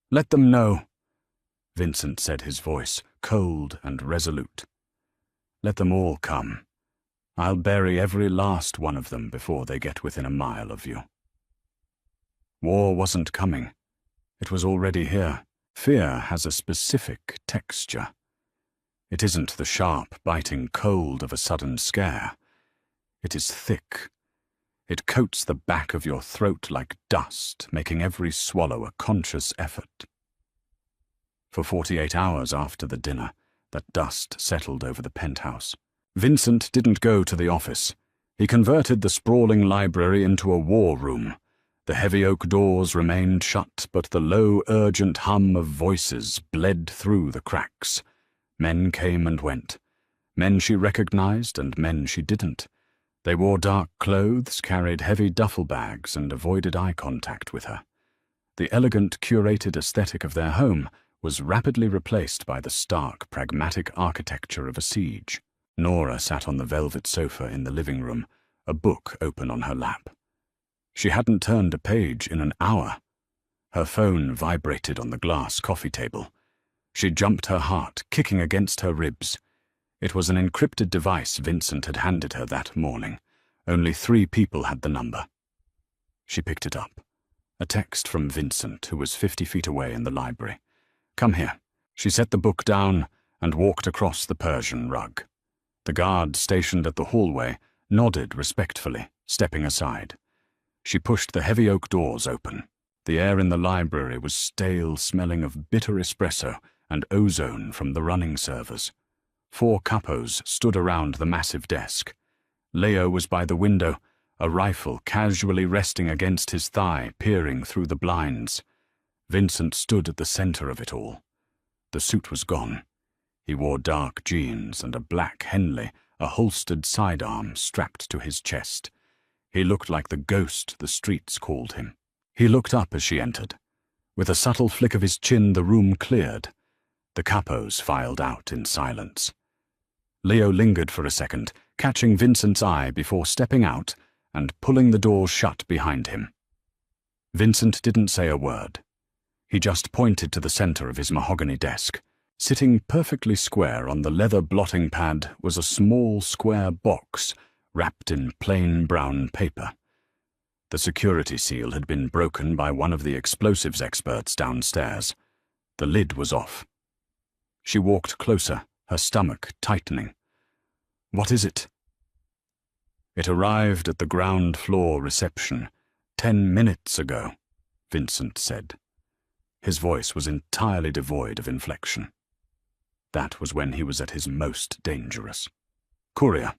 "Let them know," Vincent said, his voice cold and resolute. "Let them all come. I'll bury every last one of them before they get within a mile of you." War wasn't coming. It was already here. Fear has a specific texture. It isn't the sharp, biting cold of a sudden scare. It is thick. It coats the back of your throat like dust, making every swallow a conscious effort. For 48 hours after the dinner, that dust settled over the penthouse. Vincent didn't go to the office. He converted the sprawling library into a war room. The heavy oak doors remained shut, but the low, urgent hum of voices bled through the cracks. Men came and went. Men she recognized and men she didn't. They wore dark clothes, carried heavy duffel bags, and avoided eye contact with her. The elegant, curated aesthetic of their home was rapidly replaced by the stark, pragmatic architecture of a siege. Nora sat on the velvet sofa in the living room, a book open on her lap. She hadn't turned a page in an hour. Her phone vibrated on the glass coffee table. She jumped, her heart kicking against her ribs. It was an encrypted device Vincent had handed her that morning. Only 3 people had the number. She picked it up. A text from Vincent, who was 50 feet away in the library. "Come here." She set the book down and walked across the Persian rug. The guard stationed at the hallway nodded respectfully, stepping aside. She pushed the heavy oak doors open. The air in the library was stale, smelling of bitter espresso and ozone from the running servers. 4 capos stood around the massive desk. Leo was by the window, a rifle casually resting against his thigh, peering through the blinds. Vincent stood at the center of it all. The suit was gone. He wore dark jeans and a black Henley, a holstered sidearm strapped to his chest. He looked like the ghost the streets called him. He looked up as she entered. With a subtle flick of his chin, the room cleared. The capos filed out in silence. Leo lingered for a second, catching Vincent's eye before stepping out and pulling the doors shut behind him. Vincent didn't say a word. He just pointed to the center of his mahogany desk. Sitting perfectly square on the leather blotting pad was a small square box wrapped in plain brown paper. The security seal had been broken by one of the explosives experts downstairs. The lid was off. She walked closer, her stomach tightening. "What is it?" "It arrived at the ground floor reception 10 minutes ago," Vincent said. His voice was entirely devoid of inflection. That was when he was at his most dangerous. "Courier.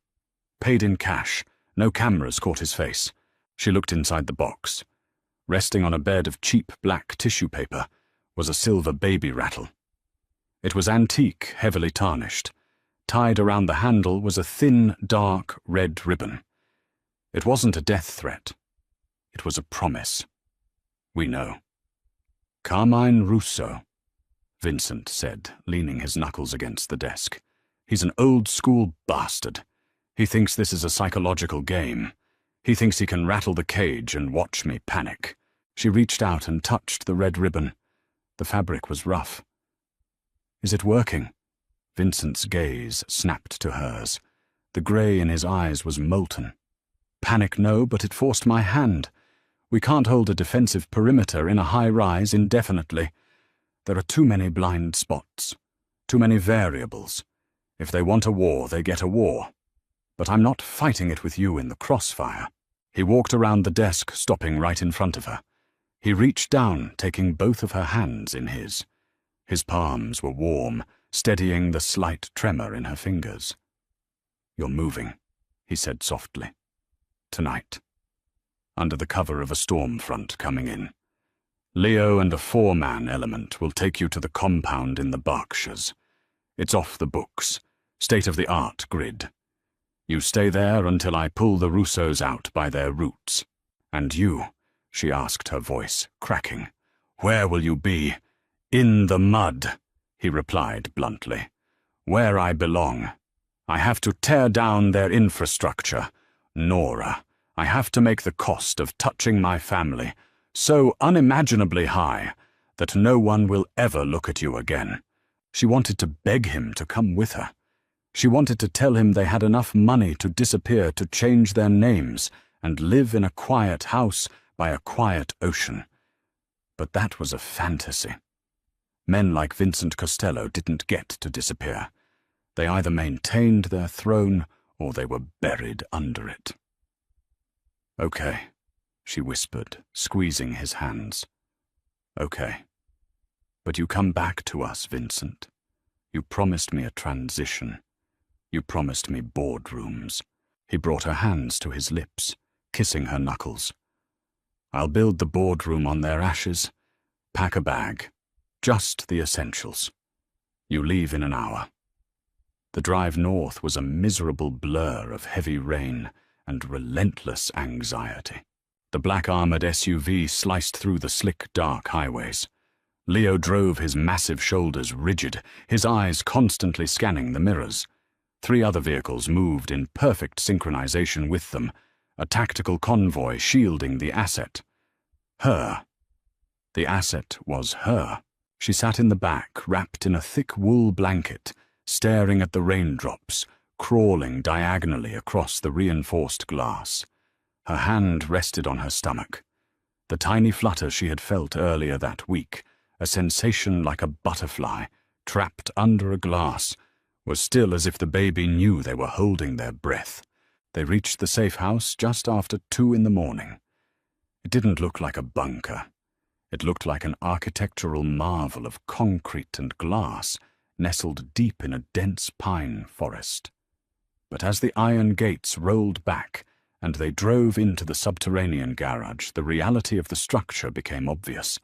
Paid in cash. No cameras caught his face." She looked inside the box. Resting on a bed of cheap black tissue paper was a silver baby rattle. It was antique, heavily tarnished. Tied around the handle was a thin, dark red ribbon. It wasn't a death threat. It was a promise. "We know." "Carmine Russo," Vincent said, leaning his knuckles against the desk. "He's an old-school bastard. He thinks this is a psychological game. He thinks he can rattle the cage and watch me panic." She reached out and touched the red ribbon. The fabric was rough. "Is it working?" Vincent's gaze snapped to hers. The grey in his eyes was molten. "Panic, no, but it forced my hand. We can't hold a defensive perimeter in a high-rise indefinitely. There are too many blind spots, too many variables. If they want a war, they get a war. But I'm not fighting it with you in the crossfire." He walked around the desk, stopping right in front of her. He reached down, taking both of her hands in his. His palms were warm, steadying the slight tremor in her fingers. "You're moving," he said softly. "Tonight. Under the cover of a storm front coming in. Leo and a 4-man element will take you to the compound in the Berkshires. It's off the books, state-of-the-art grid. You stay there until I pull the Russos out by their roots. And you," she asked, her voice cracking, "where will you be?" "In the mud," he replied bluntly. "Where I belong. I have to tear down their infrastructure. Nora, I have to make the cost of touching my family so unimaginably high that no one will ever look at you again." She wanted to beg him to come with her. She wanted to tell him they had enough money to disappear, to change their names, and live in a quiet house by a quiet ocean. But that was a fantasy. Men like Vincent Costello didn't get to disappear. They either maintained their throne or they were buried under it. "Okay," she whispered, squeezing his hands. "Okay. But you come back to us, Vincent. You promised me a transition. You promised me boardrooms." He brought her hands to his lips, kissing her knuckles. "I'll build the boardroom on their ashes. Pack a bag. Just the essentials. You leave in an hour." The drive north was a miserable blur of heavy rain and relentless anxiety. The black-armored SUV sliced through the slick, dark highways. Leo drove his massive shoulders rigid, his eyes constantly scanning the mirrors. 3 other vehicles moved in perfect synchronization with them, a tactical convoy shielding the asset. Her. The asset was her. She sat in the back, wrapped in a thick wool blanket, staring at the raindrops, crawling diagonally across the reinforced glass. Her hand rested on her stomach. The tiny flutter she had felt earlier that week, a sensation like a butterfly trapped under a glass, was still as if the baby knew they were holding their breath. They reached the safe house just after 2 in the morning. It didn't look like a bunker. It looked like an architectural marvel of concrete and glass nestled deep in a dense pine forest. But as the iron gates rolled back and they drove into the subterranean garage, the reality of the structure became obvious.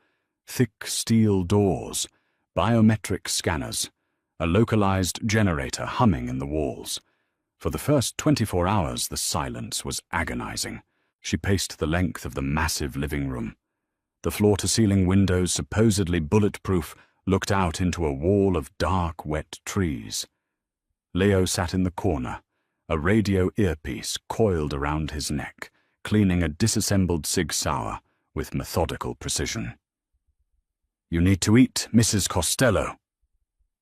Thick steel doors, biometric scanners, a localized generator humming in the walls. For the first 24 hours, the silence was agonizing. She paced the length of the massive living room. The floor-to-ceiling windows, supposedly bulletproof, looked out into a wall of dark, wet trees. Leo sat in the corner, a radio earpiece coiled around his neck, cleaning a disassembled Sig Sauer with methodical precision. "You need to eat, Mrs. Costello,"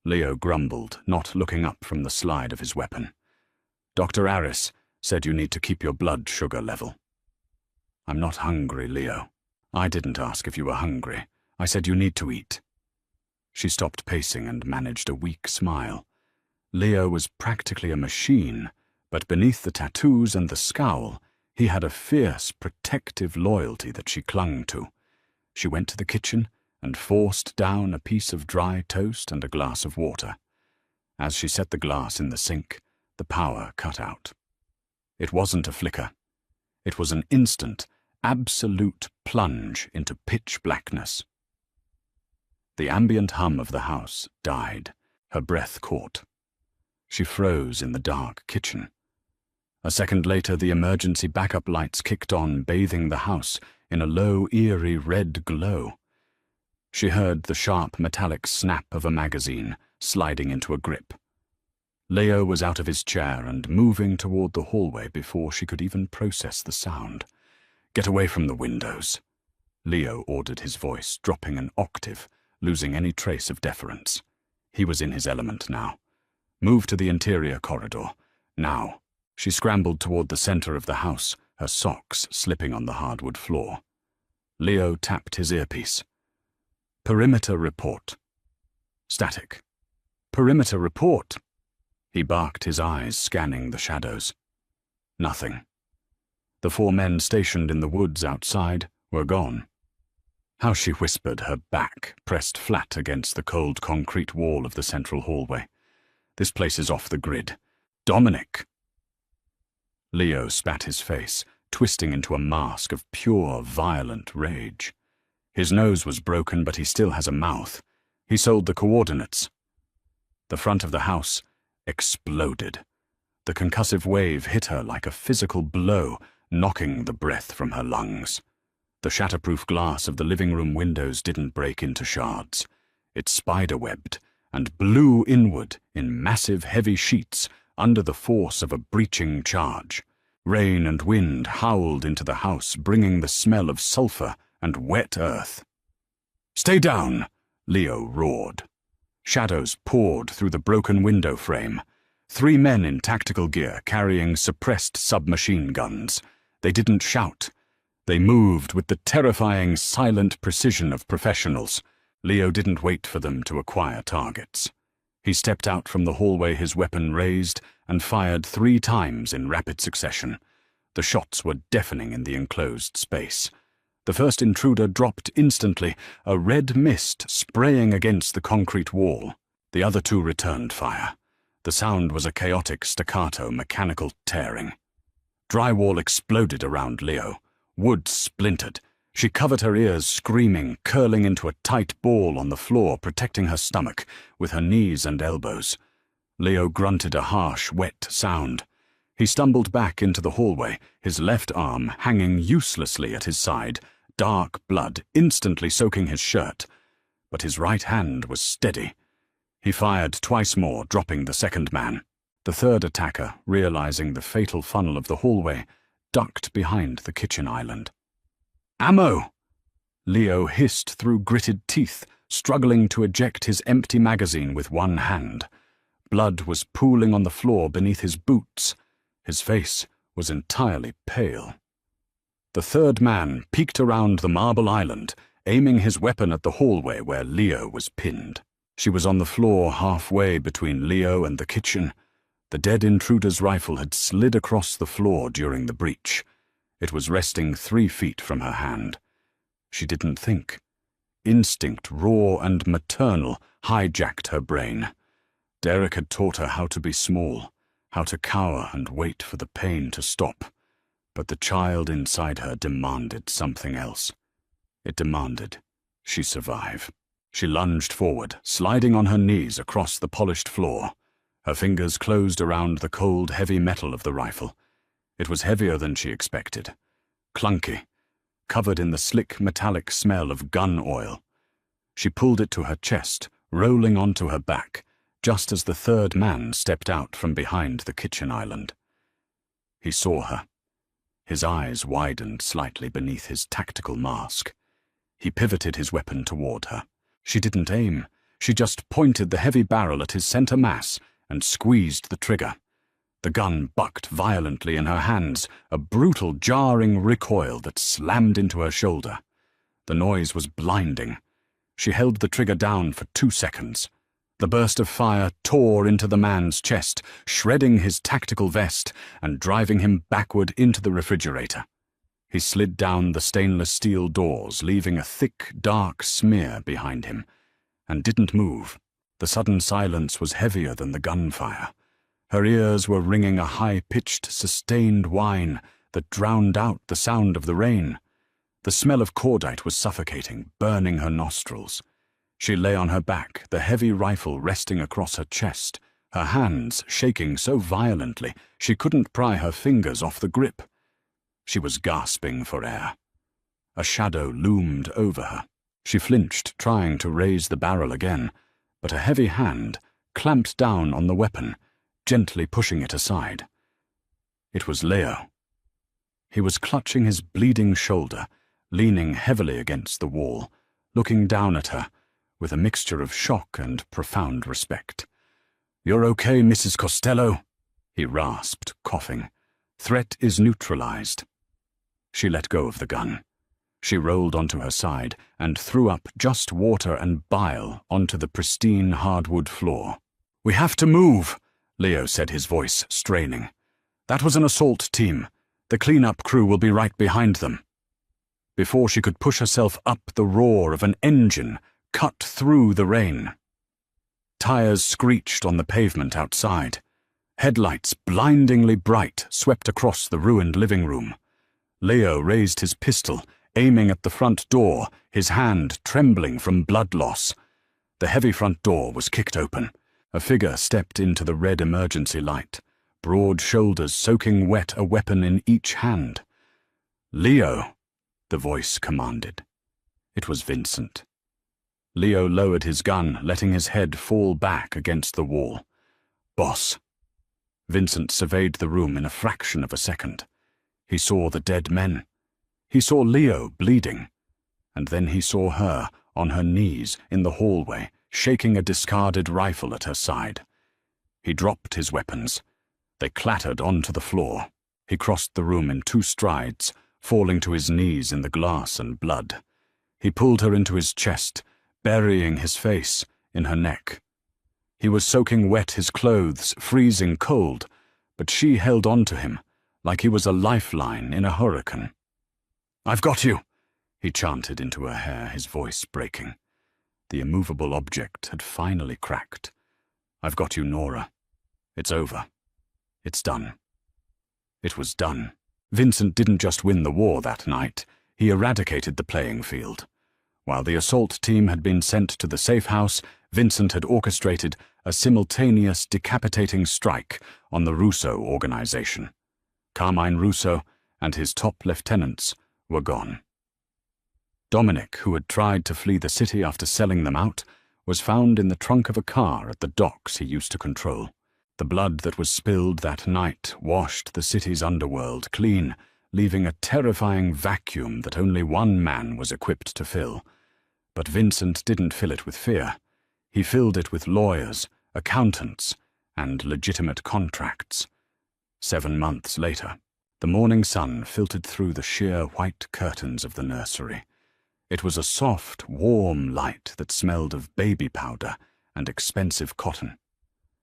Leo grumbled, not looking up from the slide of his weapon. "Dr. Harris said you need to keep your blood sugar level." "I'm not hungry, Leo. I didn't ask if you were hungry. I said you need to eat." She stopped pacing and managed a weak smile. Leo was practically a machine, but beneath the tattoos and the scowl, he had a fierce, protective loyalty that she clung to. She went to the kitchen and forced down a piece of dry toast and a glass of water. As she set the glass in the sink, the power cut out. It wasn't a flicker. It was an instant, absolute plunge into pitch blackness. The ambient hum of the house died. Her breath caught. She froze in the dark kitchen. A second later, the emergency backup lights kicked on, bathing the house in a low, eerie red glow. She heard the sharp metallic snap of a magazine sliding into a grip. Leo was out of his chair and moving toward the hallway before she could even process the sound. "Get away from the windows," Leo ordered, his voice dropping an octave, losing any trace of deference. He was in his element now. "Move to the interior corridor. Now." She scrambled toward the center of the house, her socks slipping on the hardwood floor. Leo tapped his earpiece. "Perimeter report." Static. "Perimeter report." He barked, his eyes scanning the shadows. Nothing. The 4 men stationed in the woods outside were gone. How she whispered, her back pressed flat against the cold concrete wall of the central hallway. "This place is off the grid. Dominic!" Leo spat his face, twisting into a mask of pure, violent rage. His nose was broken, but he still has a mouth. He sold the coordinates. The front of the house exploded. The concussive wave hit her like a physical blow, knocking the breath from her lungs. The shatterproof glass of the living room windows didn't break into shards. It spiderwebbed and blew inward in massive, heavy sheets under the force of a breaching charge. Rain and wind howled into the house, bringing the smell of sulfur and wet earth. "Stay down!" Leo roared. Shadows poured through the broken window frame. 3 men in tactical gear carrying suppressed submachine guns. They didn't shout. They moved with the terrifying, silent precision of professionals. Leo didn't wait for them to acquire targets. He stepped out from the hallway, his weapon raised, and fired 3 times in rapid succession. The shots were deafening in the enclosed space. The first intruder dropped instantly, a red mist spraying against the concrete wall. The other 2 returned fire. The sound was a chaotic, staccato, mechanical tearing. Drywall exploded around Leo. Wood splintered. She covered her ears, screaming, curling into a tight ball on the floor, protecting her stomach with her knees and elbows. Leo grunted a harsh, wet sound. He stumbled back into the hallway, his left arm hanging uselessly at his side, dark blood instantly soaking his shirt. But his right hand was steady. He fired twice more, dropping the second man. The third attacker, realizing the fatal funnel of the hallway, ducked behind the kitchen island. "Ammo!" Leo hissed through gritted teeth, struggling to eject his empty magazine with one hand. Blood was pooling on the floor beneath his boots. His face was entirely pale. The third man peeked around the marble island, aiming his weapon at the hallway where Leo was pinned. She was on the floor halfway between Leo and the kitchen. The dead intruder's rifle had slid across the floor during the breach. It was resting 3 feet from her hand. She didn't think. Instinct, raw and maternal, hijacked her brain. Derek had taught her how to be small, how to cower and wait for the pain to stop. But the child inside her demanded something else. It demanded she survive. She lunged forward, sliding on her knees across the polished floor. Her fingers closed around the cold, heavy metal of the rifle. It was heavier than she expected. Clunky, covered in the slick, metallic smell of gun oil. She pulled it to her chest, rolling onto her back, just as the third man stepped out from behind the kitchen island. He saw her. His eyes widened slightly beneath his tactical mask. He pivoted his weapon toward her. She didn't aim. She just pointed the heavy barrel at his center mass and squeezed the trigger. The gun bucked violently in her hands, a brutal, jarring recoil that slammed into her shoulder. The noise was blinding. She held the trigger down for 2 seconds. The burst of fire tore into the man's chest, shredding his tactical vest and driving him backward into the refrigerator. He slid down the stainless steel doors, leaving a thick, dark smear behind him, and didn't move. The sudden silence was heavier than the gunfire. Her ears were ringing a high-pitched, sustained whine that drowned out the sound of the rain. The smell of cordite was suffocating, burning her nostrils. She lay on her back, the heavy rifle resting across her chest, her hands shaking so violently she couldn't pry her fingers off the grip. She was gasping for air. A shadow loomed over her. She flinched, trying to raise the barrel again, but a heavy hand clamped down on the weapon, gently pushing it aside. It was Leo. He was clutching his bleeding shoulder, leaning heavily against the wall, looking down at her, with a mixture of shock and profound respect. "You're okay, Mrs. Costello," he rasped, coughing. "Threat is neutralized." She let go of the gun. She rolled onto her side and threw up just water and bile onto the pristine hardwood floor. "We have to move," Leo said, his voice straining. "That was an assault team. The cleanup crew will be right behind them." Before she could push herself up, the roar of an engine cut through the rain. Tires screeched on the pavement outside. Headlights, blindingly bright, swept across the ruined living room. Leo raised his pistol, aiming at the front door, his hand trembling from blood loss. The heavy front door was kicked open. A figure stepped into the red emergency light, broad shoulders soaking wet, a weapon in each hand. "Leo," the voice commanded. It was Vincent. Leo lowered his gun, letting his head fall back against the wall. "Boss." Vincent surveyed the room in a fraction of a second. He saw the dead men. He saw Leo bleeding. And then he saw her, on her knees, in the hallway, shaking a discarded rifle at her side. He dropped his weapons. They clattered onto the floor. He crossed the room in 2 strides, falling to his knees in the glass and blood. He pulled her into his chest, burying his face in her neck. He was soaking wet, his clothes freezing cold, but she held on to him, like he was a lifeline in a hurricane. "I've got you," he chanted into her hair, his voice breaking. The immovable object had finally cracked. "I've got you, Nora. It's over. It's done." It was done. Vincent didn't just win the war that night, he eradicated the playing field. While the assault team had been sent to the safe house, Vincent had orchestrated a simultaneous decapitating strike on the Russo organization. Carmine Russo and his top lieutenants were gone. Dominic, who had tried to flee the city after selling them out, was found in the trunk of a car at the docks he used to control. The blood that was spilled that night washed the city's underworld clean, leaving a terrifying vacuum that only one man was equipped to fill. But Vincent didn't fill it with fear. He filled it with lawyers, accountants, and legitimate contracts. 7 months later, The morning sun filtered through the sheer white curtains of the nursery. It was a soft, warm light that smelled of baby powder and expensive cotton.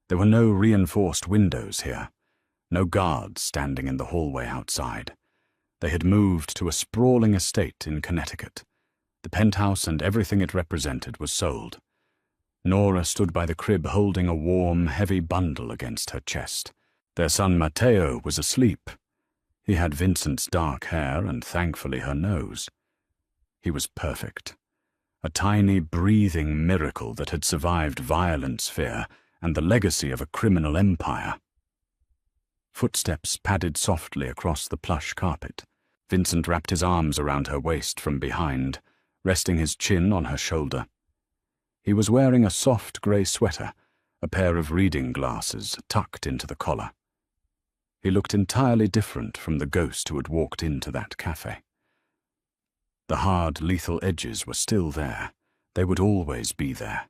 There were no reinforced windows here, no guards standing in the hallway outside. They had moved to a sprawling estate in Connecticut. The penthouse and everything it represented was sold. Nora stood by the crib holding a warm, heavy bundle against her chest. Their son Matteo was asleep. He had Vincent's dark hair and, thankfully, her nose. He was perfect. A tiny, breathing miracle that had survived violence, fear, and the legacy of a criminal empire. Footsteps padded softly across the plush carpet. Vincent wrapped his arms around her waist from behind, resting his chin on her shoulder. He was wearing a soft grey sweater, a pair of reading glasses tucked into the collar. He looked entirely different from the ghost who had walked into that cafe. The hard, lethal edges were still there. They would always be there.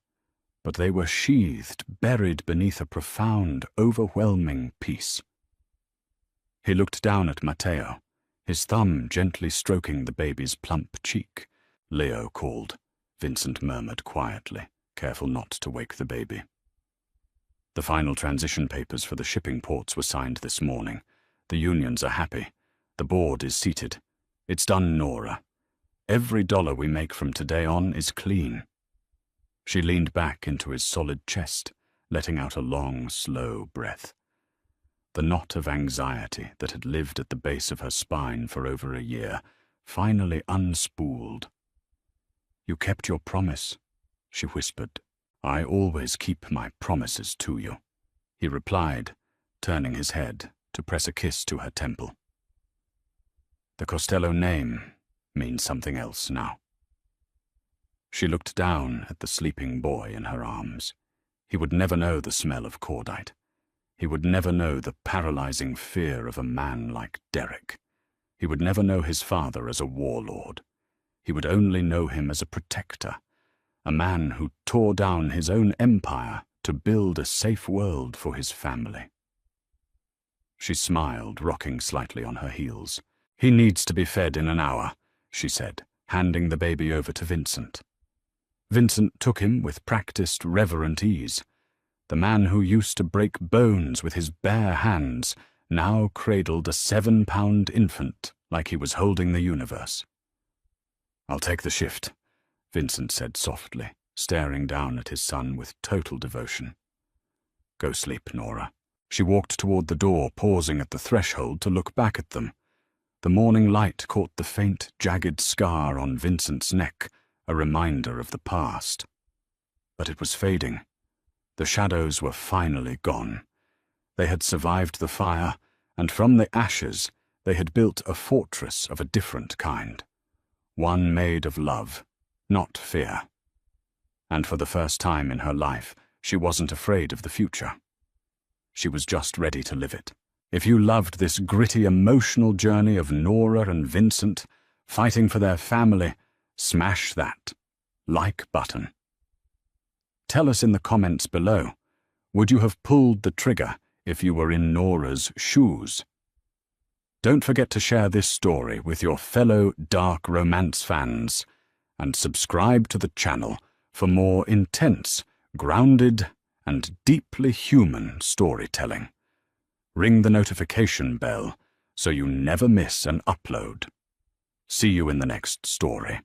But they were sheathed, buried beneath a profound, overwhelming peace. He looked down at Matteo, his thumb gently stroking the baby's plump cheek. "Leo called," Vincent murmured quietly, careful not to wake the baby. The final transition papers for the shipping ports were signed this morning. The unions are happy. The board is seated. It's done, Nora. Every dollar we make from today on is clean. She leaned back into his solid chest, letting out a long, slow breath. The knot of anxiety that had lived at the base of her spine for over a year finally unspooled. "You kept your promise," she whispered. "I always keep my promises to you," he replied, turning his head to press a kiss to her temple. The Costello name means something else now. She looked down at the sleeping boy in her arms. He would never know the smell of cordite. He would never know the paralyzing fear of a man like Derek. He would never know his father as a warlord. He would only know him as a protector, a man who tore down his own empire to build a safe world for his family. She smiled, rocking slightly on her heels. "He needs to be fed in an hour," she said, handing the baby over to Vincent. Vincent took him with practiced, reverent ease. The man who used to break bones with his bare hands now cradled a 7-pound infant like he was holding the universe. "I'll take the shift," Vincent said softly, staring down at his son with total devotion. "Go sleep, Nora." She walked toward the door, pausing at the threshold to look back at them. The morning light caught the faint, jagged scar on Vincent's neck, a reminder of the past. But it was fading. The shadows were finally gone. They had survived the fire, and from the ashes they had built a fortress of a different kind. One made of love, not fear. And for the first time in her life, she wasn't afraid of the future. She was just ready to live it. If you loved this gritty, emotional journey of Nora and Vincent, fighting for their family, smash that like button. Tell us in the comments below, would you have pulled the trigger if you were in Nora's shoes? Don't forget to share this story with your fellow dark romance fans, and subscribe to the channel for more intense, grounded, and deeply human storytelling. Ring the notification bell so you never miss an upload. See you in the next story.